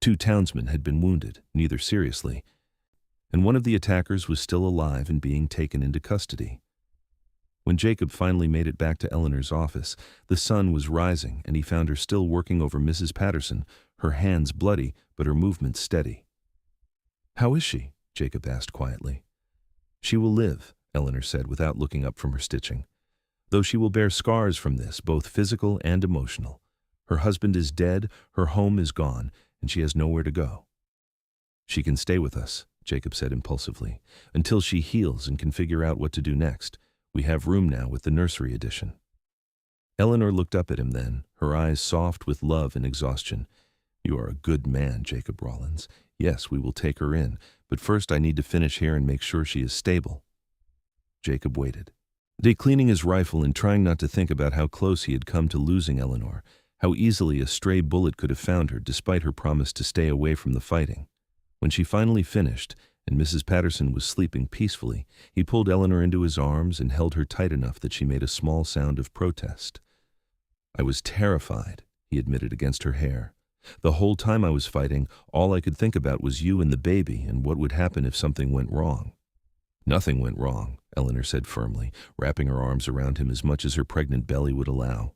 2 townsmen had been wounded, neither seriously, and one of the attackers was still alive and being taken into custody. When Jacob finally made it back to Eleanor's office, the sun was rising, and he found her still working over Mrs. Patterson, her hands bloody but her movements steady. "How is she?" Jacob asked quietly. "She will live," Eleanor said without looking up from her stitching, "though she will bear scars from this, both physical and emotional. Her husband is dead, her home is gone, and she has nowhere to go." "She can stay with us," Jacob said impulsively, "until she heals and can figure out what to do next. We have room now with the nursery addition." Eleanor looked up at him then, her eyes soft with love and exhaustion. "You are a good man, Jacob Rawlins. Yes, we will take her in, but first I need to finish here and make sure she is stable." Jacob waited, decleaning his rifle and trying not to think about how close he had come to losing Eleanor, how easily a stray bullet could have found her despite her promise to stay away from the fighting. When she finally finished, and Mrs. Patterson was sleeping peacefully, he pulled Eleanor into his arms and held her tight enough that she made a small sound of protest. "I was terrified," he admitted against her hair. "The whole time I was fighting, all I could think about was you and the baby and what would happen if something went wrong." "Nothing went wrong," Eleanor said firmly, wrapping her arms around him as much as her pregnant belly would allow.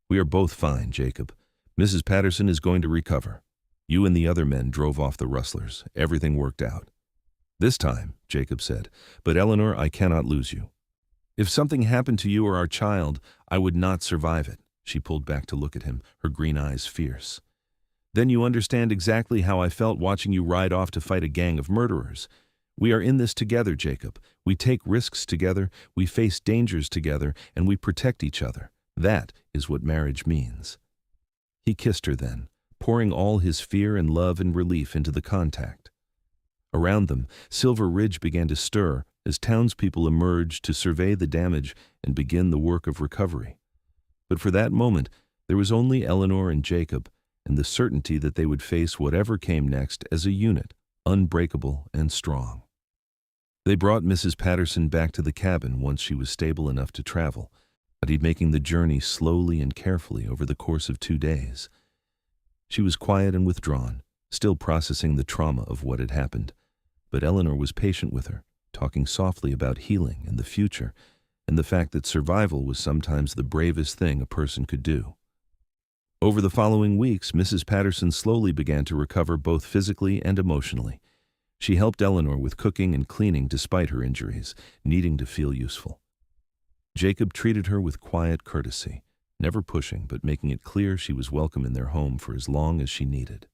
"We are both fine, Jacob. Mrs. Patterson is going to recover. You and the other men drove off the Rustlers. Everything worked out." "This time," Jacob said, "but Eleanor, I cannot lose you. If something happened to you or our child, I would not survive it." She pulled back to look at him, her green eyes fierce. "Then you understand exactly how I felt watching you ride off to fight a gang of murderers. We are in this together, Jacob. We take risks together, we face dangers together, and we protect each other. That is what marriage means." He kissed her then, pouring all his fear and love and relief into the contact. Around them, Silver Ridge began to stir as townspeople emerged to survey the damage and begin the work of recovery. But for that moment, there was only Eleanor and Jacob, and the certainty that they would face whatever came next as a unit, unbreakable and strong. They brought Mrs. Patterson back to the cabin once she was stable enough to travel, making the journey slowly and carefully over the course of 2 days. She was quiet and withdrawn, still processing the trauma of what had happened, but Eleanor was patient with her, talking softly about healing and the future, and the fact that survival was sometimes the bravest thing a person could do. Over the following weeks, Mrs. Patterson slowly began to recover both physically and emotionally. She helped Eleanor with cooking and cleaning despite her injuries, needing to feel useful. Jacob treated her with quiet courtesy, never pushing but making it clear she was welcome in their home for as long as she needed.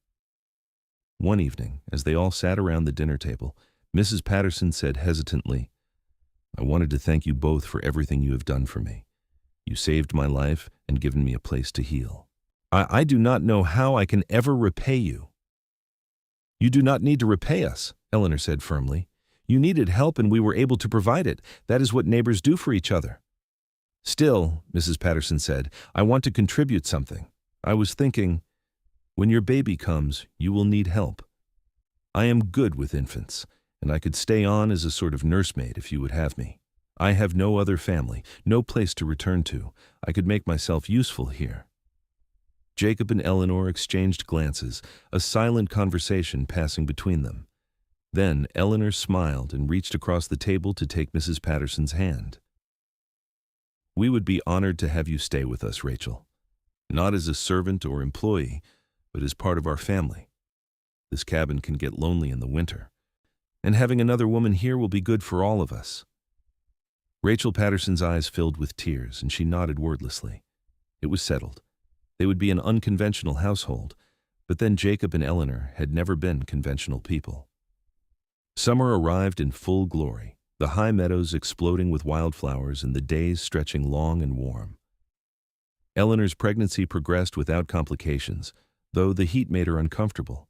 One evening, as they all sat around the dinner table, Mrs. Patterson said hesitantly, "I wanted to thank you both for everything you have done for me. You saved my life and given me a place to heal. I do not know how I can ever repay you." "You do not need to repay us," Eleanor said firmly. "You needed help and we were able to provide it. That is what neighbors do for each other." "Still," Mrs. Patterson said, "I want to contribute something. I was thinking, when your baby comes, you will need help. I am good with infants, and I could stay on as a sort of nursemaid if you would have me. I have no other family, no place to return to. I could make myself useful here." Jacob and Eleanor exchanged glances, a silent conversation passing between them. Then Eleanor smiled and reached across the table to take Mrs. Patterson's hand. "We would be honored to have you stay with us, Rachel. Not as a servant or employee, but as part of our family. This cabin can get lonely in the winter, and having another woman here will be good for all of us." Rachel Patterson's eyes filled with tears, and she nodded wordlessly. It was settled. They would be an unconventional household, but then Jacob and Eleanor had never been conventional people. Summer arrived in full glory, the high meadows exploding with wildflowers and the days stretching long and warm. Eleanor's pregnancy progressed without complications, though the heat made her uncomfortable,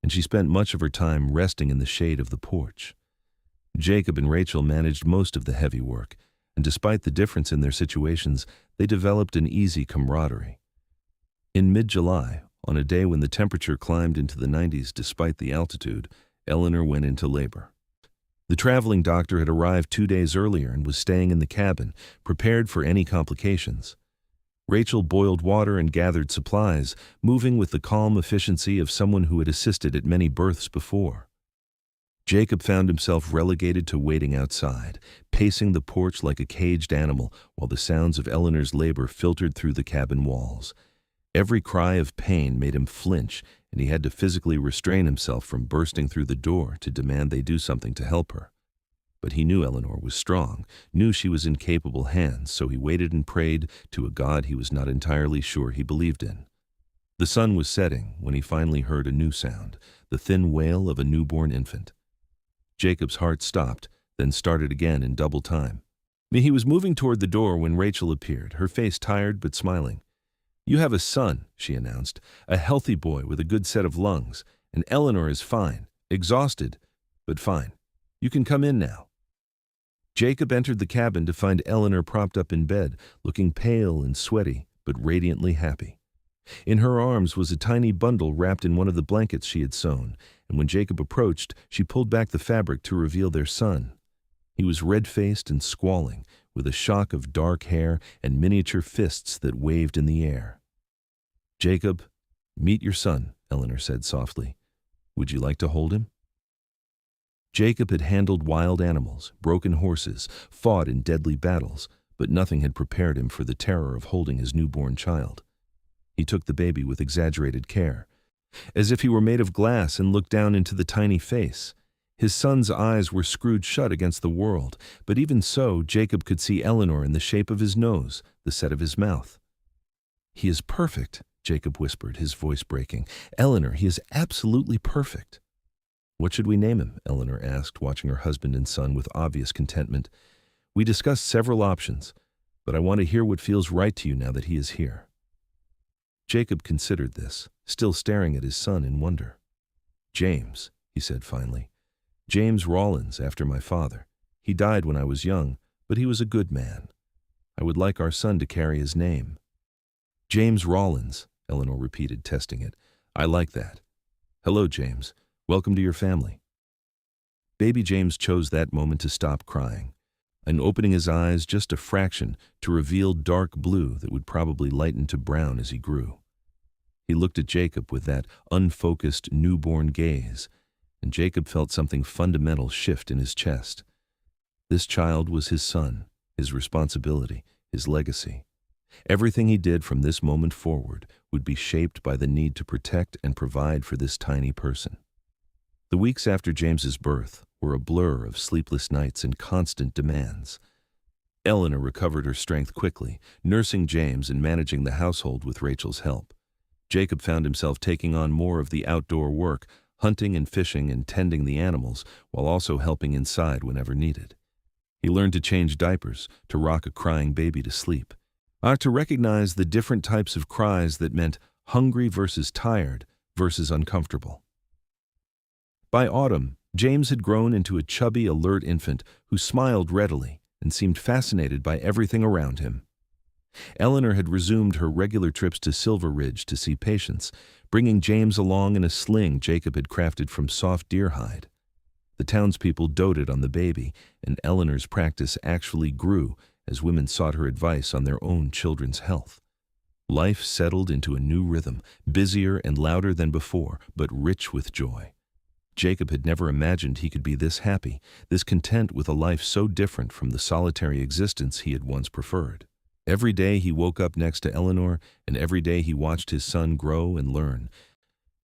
and she spent much of her time resting in the shade of the porch. Jacob and Rachel managed most of the heavy work, and despite the difference in their situations, they developed an easy camaraderie. In mid-July, on a day when the temperature climbed into the 90s despite the altitude, Eleanor went into labor. The traveling doctor had arrived 2 days earlier and was staying in the cabin, prepared for any complications. Rachel boiled water and gathered supplies, moving with the calm efficiency of someone who had assisted at many births before. Jacob found himself relegated to waiting outside, pacing the porch like a caged animal while the sounds of Eleanor's labor filtered through the cabin walls. Every cry of pain made him flinch, and he had to physically restrain himself from bursting through the door to demand they do something to help her. But he knew Eleanor was strong, knew she was in capable hands, so he waited and prayed to a God he was not entirely sure he believed in. The sun was setting when he finally heard a new sound, the thin wail of a newborn infant. Jacob's heart stopped, then started again in double time. He was moving toward the door when Rachel appeared, her face tired but smiling. "You have a son," she announced, "a healthy boy with a good set of lungs, and Eleanor is fine, exhausted, but fine. You can come in now." Jacob entered the cabin to find Eleanor propped up in bed, looking pale and sweaty, but radiantly happy. In her arms was a tiny bundle wrapped in one of the blankets she had sewn, and when Jacob approached, she pulled back the fabric to reveal their son. He was red-faced and squalling, with a shock of dark hair and miniature fists that waved in the air. "Jacob, meet your son," Eleanor said softly. "Would you like to hold him?" Jacob had handled wild animals, broken horses, fought in deadly battles, but nothing had prepared him for the terror of holding his newborn child. He took the baby with exaggerated care, as if he were made of glass, and looked down into the tiny face. His son's eyes were screwed shut against the world, but even so, Jacob could see Eleanor in the shape of his nose, the set of his mouth. "He is perfect," Jacob whispered, his voice breaking. "Eleanor, he is absolutely perfect." "What should we name him?" Eleanor asked, watching her husband and son with obvious contentment. "We discussed several options, but I want to hear what feels right to you now that he is here." Jacob considered this, still staring at his son in wonder. "James," he said finally. "James Rawlins, after my father. He died when I was young, but he was a good man. I would like our son to carry his name." "James Rawlins," Eleanor repeated, testing it. "I like that. Hello, James. Welcome to your family." Baby James chose that moment to stop crying, and opening his eyes just a fraction to reveal dark blue that would probably lighten to brown as he grew. He looked at Jacob with that unfocused, newborn gaze, and Jacob felt something fundamental shift in his chest. This child was his son, his responsibility, his legacy. Everything he did from this moment forward would be shaped by the need to protect and provide for this tiny person. The weeks after James's birth were a blur of sleepless nights and constant demands. Eleanor recovered her strength quickly, nursing James and managing the household with Rachel's help. Jacob found himself taking on more of the outdoor work, hunting and fishing and tending the animals, while also helping inside whenever needed. He learned to change diapers, to rock a crying baby to sleep, to recognize the different types of cries that meant hungry versus tired versus uncomfortable. By autumn, James had grown into a chubby, alert infant who smiled readily and seemed fascinated by everything around him. Eleanor had resumed her regular trips to Silver Ridge to see patients, bringing James along in a sling Jacob had crafted from soft deer hide. The townspeople doted on the baby, and Eleanor's practice actually grew as women sought her advice on their own children's health. Life settled into a new rhythm, busier and louder than before, but rich with joy. Jacob had never imagined he could be this happy, this content with a life so different from the solitary existence he had once preferred. Every day he woke up next to Eleanor, and every day he watched his son grow and learn.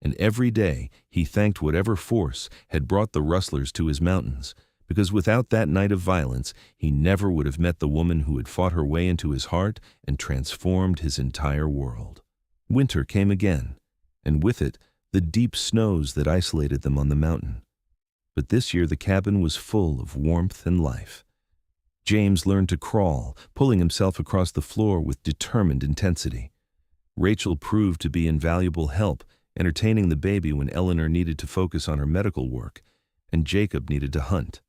And every day he thanked whatever force had brought the Rustlers to his mountains, because without that night of violence, he never would have met the woman who had fought her way into his heart and transformed his entire world. Winter came again, and with it, the deep snows that isolated them on the mountain. But this year the cabin was full of warmth and life. James learned to crawl, pulling himself across the floor with determined intensity. Rachel proved to be invaluable help, entertaining the baby when Eleanor needed to focus on her medical work, and Jacob needed to hunt.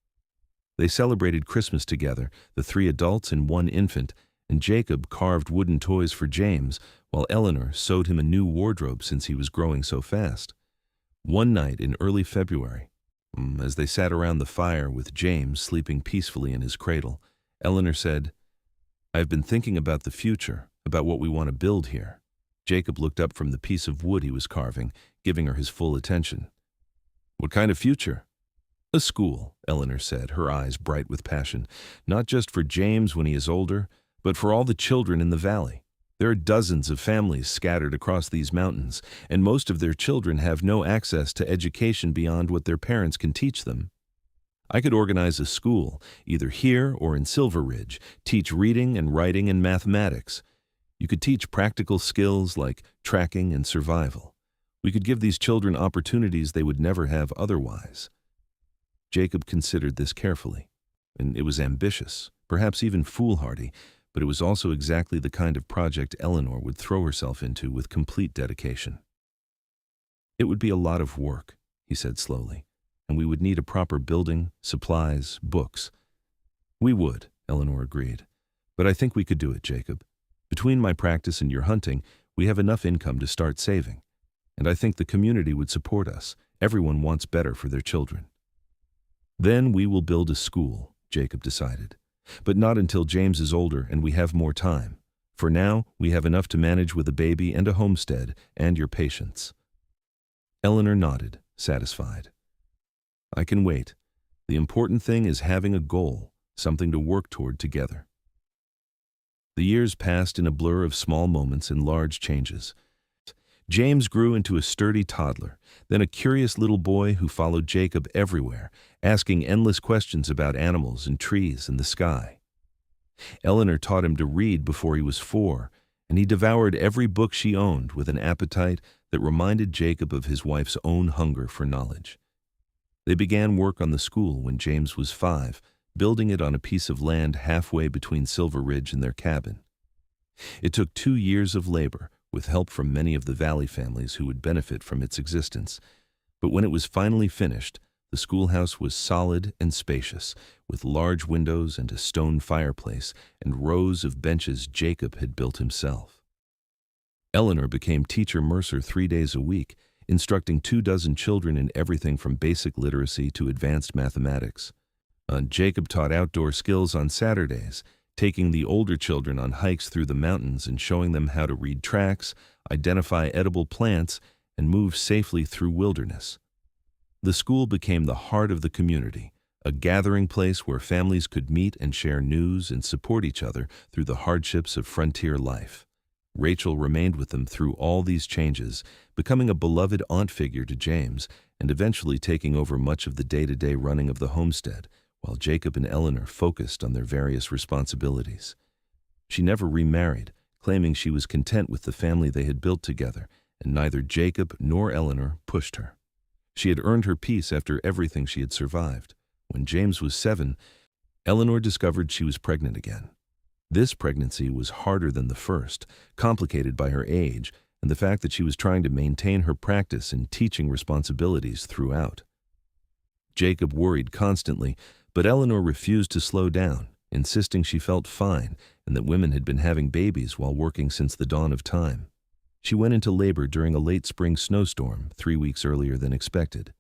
They celebrated Christmas together, the 3 adults and 1 infant, and Jacob carved wooden toys for James, while Eleanor sewed him a new wardrobe since he was growing so fast. One night in early February, as they sat around the fire with James sleeping peacefully in his cradle, Eleanor said, "I've been thinking about the future, about what we want to build here." Jacob looked up from the piece of wood he was carving, giving her his full attention. "What kind of future?" "A school," Eleanor said, her eyes bright with passion. "Not just for James when he is older, but for all the children in the valley. There are dozens of families scattered across these mountains, and most of their children have no access to education beyond what their parents can teach them. I could organize a school, either here or in Silver Ridge, teach reading and writing and mathematics. You could teach practical skills like tracking and survival. We could give these children opportunities they would never have otherwise." Jacob considered this carefully, and it was ambitious, perhaps even foolhardy, but it was also exactly the kind of project Eleanor would throw herself into with complete dedication. "It would be a lot of work," he said slowly, "and we would need a proper building, supplies, books." "We would," Eleanor agreed. "But I think we could do it, Jacob. Between my practice and your hunting, we have enough income to start saving. And I think the community would support us. Everyone wants better for their children." "Then we will build a school," Jacob decided. "But not until James is older and we have more time. For now, we have enough to manage with a baby and a homestead and your patience." Eleanor nodded, satisfied. "I can wait. The important thing is having a goal, something to work toward together." The years passed in a blur of small moments and large changes. James grew into a sturdy toddler, then a curious little boy who followed Jacob everywhere, asking endless questions about animals and trees and the sky. Eleanor taught him to read before he was 4, and he devoured every book she owned with an appetite that reminded Jacob of his wife's own hunger for knowledge. They began work on the school when James was 5, building it on a piece of land halfway between Silver Ridge and their cabin. It took 2 years of labor, with help from many of the valley families who would benefit from its existence. But when it was finally finished, the schoolhouse was solid and spacious, with large windows and a stone fireplace and rows of benches Jacob had built himself. Eleanor became teacher Mercer 3 days a week, instructing 24 children in everything from basic literacy to advanced mathematics. Jacob taught outdoor skills on Saturdays, taking the older children on hikes through the mountains and showing them how to read tracks, identify edible plants, and move safely through wilderness. The school became the heart of the community, a gathering place where families could meet and share news and support each other through the hardships of frontier life. Rachel remained with them through all these changes, becoming a beloved aunt figure to James and eventually taking over much of the day-to-day running of the homestead, while Jacob and Eleanor focused on their various responsibilities. She never remarried, claiming she was content with the family they had built together, and neither Jacob nor Eleanor pushed her. She had earned her peace after everything she had survived. When James was 7, Eleanor discovered she was pregnant again. This pregnancy was harder than the first, complicated by her age and the fact that she was trying to maintain her practice and teaching responsibilities throughout. Jacob worried constantly, but Eleanor refused to slow down, insisting she felt fine and that women had been having babies while working since the dawn of time. She went into labor during a late spring snowstorm 3 weeks earlier than expected.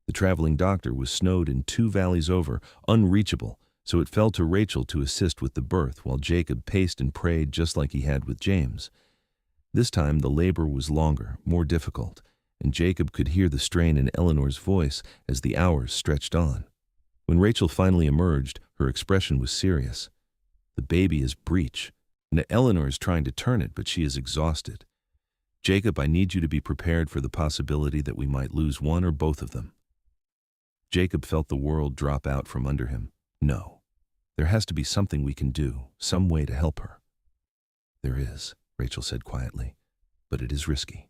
The traveling doctor was snowed in 2 valleys over, unreachable, so it fell to Rachel to assist with the birth while Jacob paced and prayed just like he had with James. This time the labor was longer, more difficult, and Jacob could hear the strain in Eleanor's voice as the hours stretched on. When Rachel finally emerged, her expression was serious. "The baby is breech, and Eleanor is trying to turn it, but she is exhausted. Jacob, I need you to be prepared for the possibility that we might lose one or both of them." Jacob felt the world drop out from under him. No. There has to be something we can do, some way to help her. There is, Rachel said quietly, but it is risky.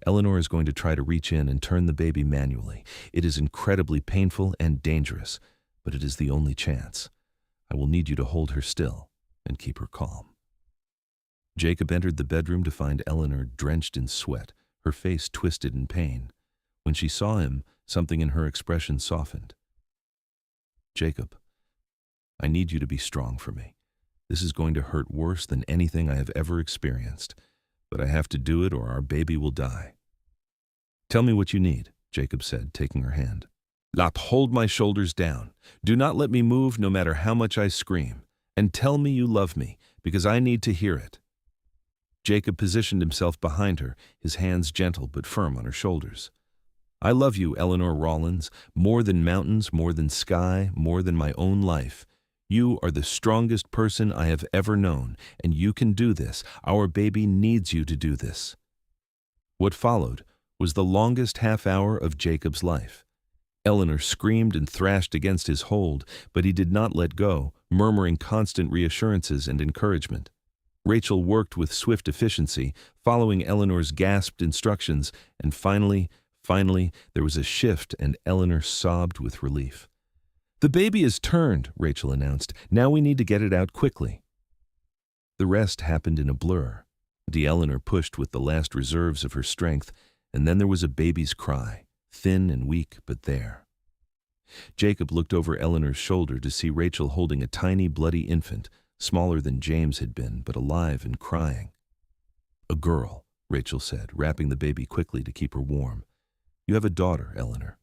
Eleanor is going to try to reach in and turn the baby manually. It is incredibly painful and dangerous, but it is the only chance. I will need you to hold her still and keep her calm. Jacob entered the bedroom to find Eleanor drenched in sweat, her face twisted in pain. When she saw him, something in her expression softened. Jacob, I need you to be strong for me. This is going to hurt worse than anything I have ever experienced, but I have to do it or our baby will die. Tell me what you need, Jacob said, taking her hand. Hold my shoulders down. Do not let me move no matter how much I scream. And tell me you love me, because I need to hear it. Jacob positioned himself behind her, his hands gentle but firm on her shoulders. I love you, Eleanor Rawlins, more than mountains, more than sky, more than my own life. You are the strongest person I have ever known, and you can do this. Our baby needs you to do this. What followed was the longest half hour of Jacob's life. Eleanor screamed and thrashed against his hold, but he did not let go, murmuring constant reassurances and encouragement. Rachel worked with swift efficiency, following Eleanor's gasped instructions, and finally, there was a shift and Eleanor sobbed with relief. The baby is turned, Rachel announced. Now we need to get it out quickly. The rest happened in a blur. Eleanor pushed with the last reserves of her strength, and then there was a baby's cry, thin and weak, but there. Jacob looked over Eleanor's shoulder to see Rachel holding a tiny, bloody infant, smaller than James had been, but alive and crying. A girl, Rachel said, wrapping the baby quickly to keep her warm. You have a daughter, Eleanor.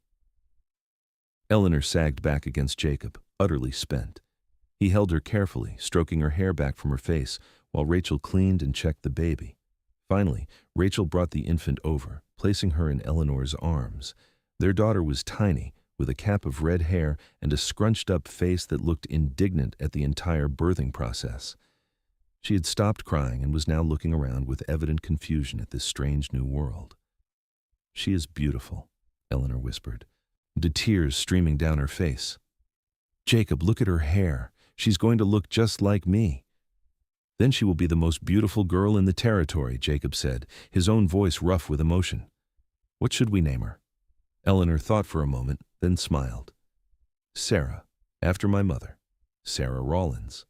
Eleanor sagged back against Jacob, utterly spent. He held her carefully, stroking her hair back from her face, while Rachel cleaned and checked the baby. Finally, Rachel brought the infant over, placing her in Eleanor's arms. Their daughter was tiny, with a cap of red hair and a scrunched-up face that looked indignant at the entire birthing process. She had stopped crying and was now looking around with evident confusion at this strange new world. She is beautiful, Eleanor whispered, the tears streaming down her face. Jacob, look at her hair. She's going to look just like me. Then she will be the most beautiful girl in the territory, Jacob said, his own voice rough with emotion. What should we name her? Eleanor thought for a moment, then smiled. Sarah, after my mother, Sarah Rawlins.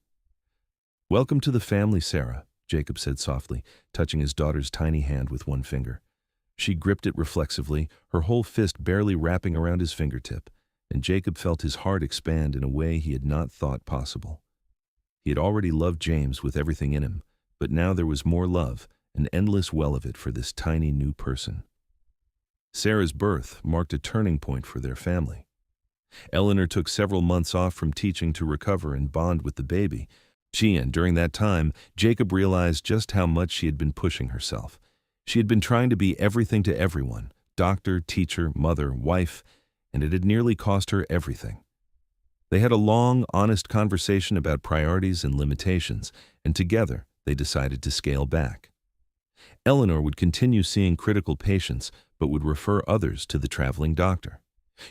Welcome to the family, Sarah, Jacob said softly, touching his daughter's tiny hand with one finger. She gripped it reflexively, her whole fist barely wrapping around his fingertip, and Jacob felt his heart expand in a way he had not thought possible. He had already loved James with everything in him, but now there was more love, an endless well of it for this tiny new person. Sarah's birth marked a turning point for their family. Eleanor took several months off from teaching to recover and bond with the baby. During that time, Jacob realized just how much she had been pushing herself. She had been trying to be everything to everyone, doctor, teacher, mother, wife, and it had nearly cost her everything. They had a long, honest conversation about priorities and limitations, and together they decided to scale back. Eleanor would continue seeing critical patients, but would refer others to the traveling doctor.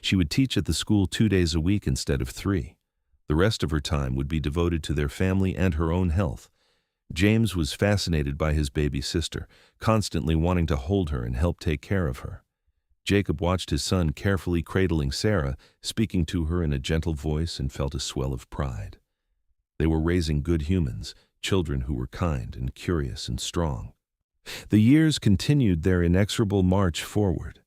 She would teach at the school 2 days a week instead of 3. The rest of her time would be devoted to their family and her own health. James was fascinated by his baby sister, constantly wanting to hold her and help take care of her. Jacob watched his son carefully cradling Sarah, speaking to her in a gentle voice, and felt a swell of pride. They were raising good humans, children who were kind and curious and strong. The years continued their inexorable march forward.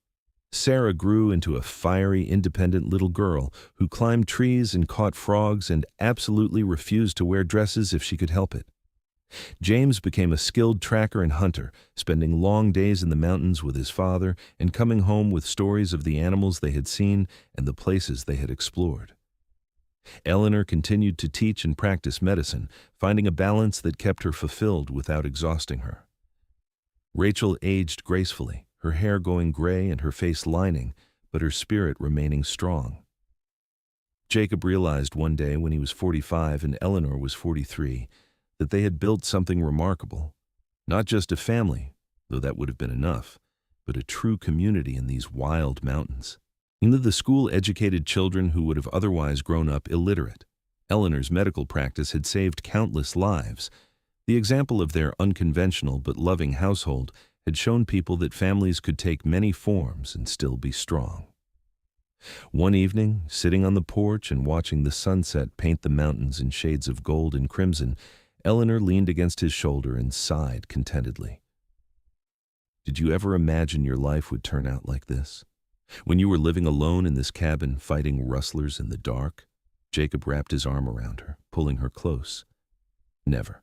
Sarah grew into a fiery, independent little girl who climbed trees and caught frogs and absolutely refused to wear dresses if she could help it. James became a skilled tracker and hunter, spending long days in the mountains with his father and coming home with stories of the animals they had seen and the places they had explored. Eleanor continued to teach and practice medicine, finding a balance that kept her fulfilled without exhausting her. Rachel aged gracefully, her hair going gray and her face lining, but her spirit remaining strong. Jacob realized one day when he was 45 and Eleanor was 43 that they had built something remarkable. Not just a family, though that would have been enough, but a true community in these wild mountains. Into the school-educated children who would have otherwise grown up illiterate. Eleanor's medical practice had saved countless lives. The example of their unconventional but loving household had shown people that families could take many forms and still be strong. One evening, sitting on the porch and watching the sunset paint the mountains in shades of gold and crimson, Eleanor leaned against his shoulder and sighed contentedly. Did you ever imagine your life would turn out like this? When you were living alone in this cabin fighting rustlers in the dark? Jacob wrapped his arm around her, pulling her close. Never.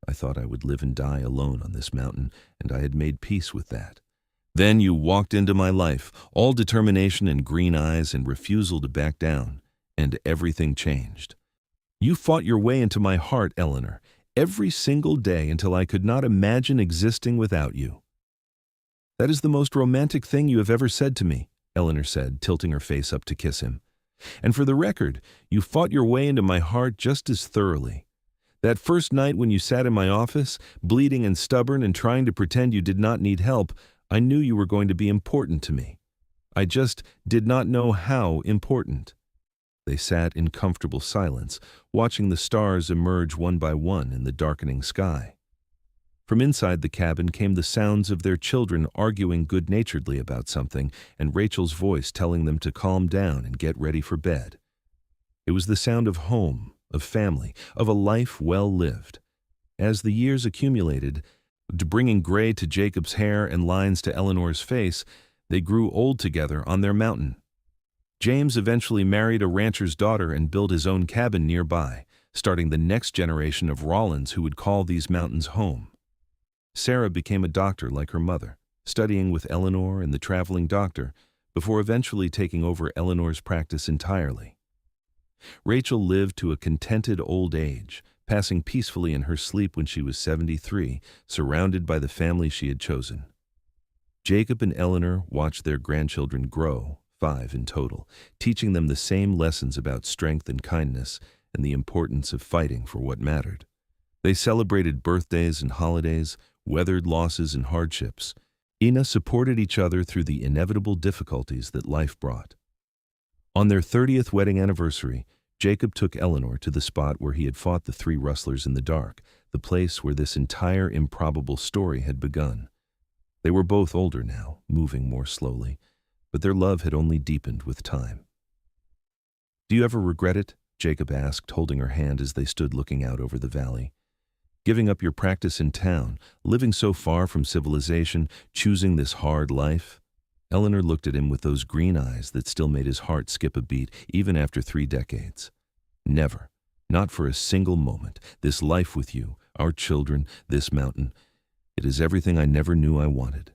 I thought I would live and die alone on this mountain, and I had made peace with that. Then you walked into my life, all determination and green eyes and refusal to back down, and everything changed. You fought your way into my heart, Eleanor, every single day until I could not imagine existing without you. That is the most romantic thing you have ever said to me, Eleanor said, tilting her face up to kiss him. And for the record, you fought your way into my heart just as thoroughly. That first night when you sat in my office, bleeding and stubborn and trying to pretend you did not need help, I knew you were going to be important to me. I just did not know how important. They sat in comfortable silence, watching the stars emerge one by one in the darkening sky. From inside the cabin came the sounds of their children arguing good-naturedly about something, and Rachel's voice telling them to calm down and get ready for bed. It was the sound of home, of family, of a life well lived. As the years accumulated, bringing gray to Jacob's hair and lines to Eleanor's face, they grew old together on their mountain. James eventually married a rancher's daughter and built his own cabin nearby, starting the next generation of Rawlins who would call these mountains home. Sarah became a doctor like her mother, studying with Eleanor and the traveling doctor, before eventually taking over Eleanor's practice entirely. Rachel lived to a contented old age, passing peacefully in her sleep when she was 73, surrounded by the family she had chosen. Jacob and Eleanor watched their grandchildren grow, 5 in total, teaching them the same lessons about strength and kindness and the importance of fighting for what mattered. They celebrated birthdays and holidays, weathered losses and hardships. Ina supported each other through the inevitable difficulties that life brought. On their 30th wedding anniversary, Jacob took Eleanor to the spot where he had fought the 3 rustlers in the dark, the place where this entire improbable story had begun. They were both older now, moving more slowly, but their love had only deepened with time. "Do you ever regret it?" Jacob asked, holding her hand as they stood looking out over the valley. "Giving up your practice in town, living so far from civilization, choosing this hard life?" Eleanor looked at him with those green eyes that still made his heart skip a beat even after 3 decades. "Never. Not for a single moment. This life with you, our children, this mountain. It is everything I never knew I wanted.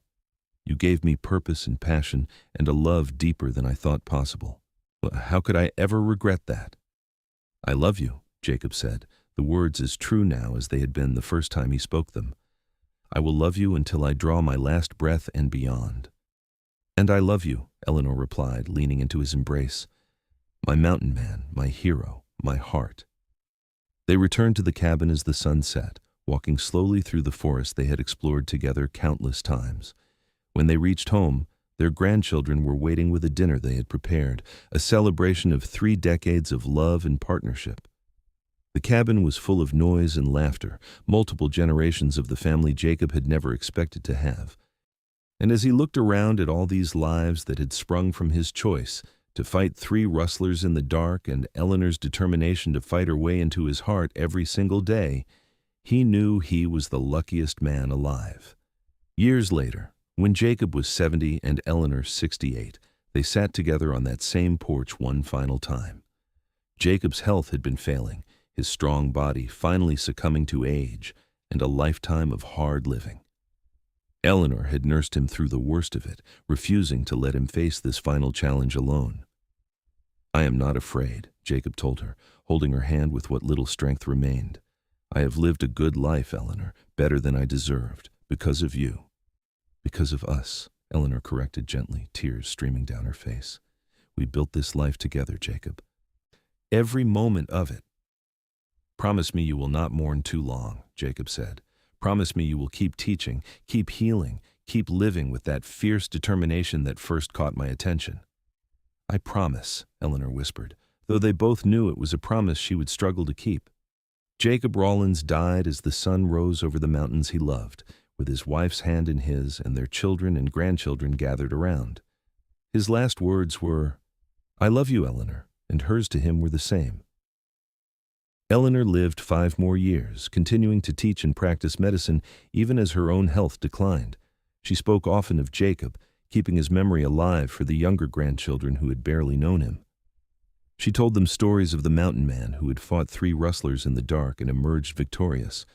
You gave me purpose and passion and a love deeper than I thought possible. How could I ever regret that?" "I love you," Jacob said, the words as true now as they had been the first time he spoke them. "I will love you until I draw my last breath and beyond." "And I love you," Eleanor replied, leaning into his embrace. "My mountain man, my hero, my heart." They returned to the cabin as the sun set, walking slowly through the forest they had explored together countless times. When they reached home, their grandchildren were waiting with a dinner they had prepared, a celebration of 3 decades of love and partnership. The cabin was full of noise and laughter, multiple generations of the family Jacob had never expected to have. And as he looked around at all these lives that had sprung from his choice to fight 3 rustlers in the dark and Eleanor's determination to fight her way into his heart every single day, he knew he was the luckiest man alive. Years later, when Jacob was 70 and Eleanor 68, they sat together on that same porch one final time. Jacob's health had been failing, his strong body finally succumbing to age and a lifetime of hard living. Eleanor had nursed him through the worst of it, refusing to let him face this final challenge alone. "I am not afraid," Jacob told her, holding her hand with what little strength remained. "I have lived a good life, Eleanor, better than I deserved, because of you." "Because of us," Eleanor corrected gently, tears streaming down her face. "We built this life together, Jacob. Every moment of it." "Promise me you will not mourn too long," Jacob said. "Promise me you will keep teaching, keep healing, keep living with that fierce determination that first caught my attention." "I promise," Eleanor whispered, though they both knew it was a promise she would struggle to keep. Jacob Rawlins died as the sun rose over the mountains he loved, with his wife's hand in his and their children and grandchildren gathered around. His last words were, "I love you, Eleanor," and hers to him were the same. Eleanor lived 5 more years, continuing to teach and practice medicine even as her own health declined. She spoke often of Jacob, keeping his memory alive for the younger grandchildren who had barely known him. She told them stories of the mountain man who had fought 3 rustlers in the dark and emerged victorious,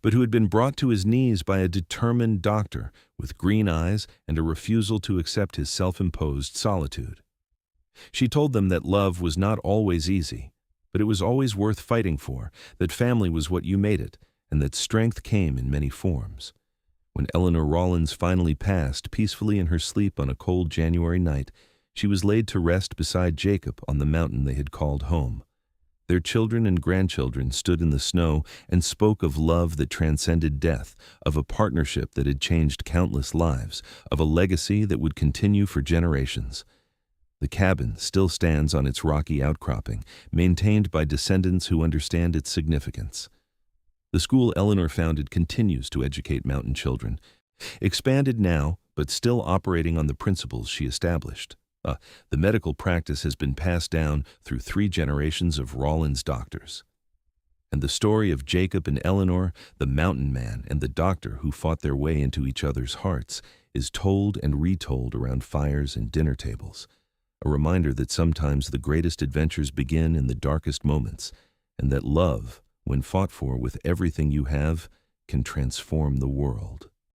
but who had been brought to his knees by a determined doctor with green eyes and a refusal to accept his self-imposed solitude. She told them that love was not always easy, but it was always worth fighting for, that family was what you made it, and that strength came in many forms. When Eleanor Rawlins finally passed peacefully in her sleep on a cold January night, she was laid to rest beside Jacob on the mountain they had called home. Their children and grandchildren stood in the snow and spoke of love that transcended death, of a partnership that had changed countless lives, of a legacy that would continue for generations. The cabin still stands on its rocky outcropping, maintained by descendants who understand its significance. The school Eleanor founded continues to educate mountain children, expanded now, but still operating on the principles she established. The medical practice has been passed down through 3 generations of Rawlins doctors. And the story of Jacob and Eleanor, the mountain man and the doctor who fought their way into each other's hearts, is told and retold around fires and dinner tables. A reminder that sometimes the greatest adventures begin in the darkest moments, and that love, when fought for with everything you have, can transform the world.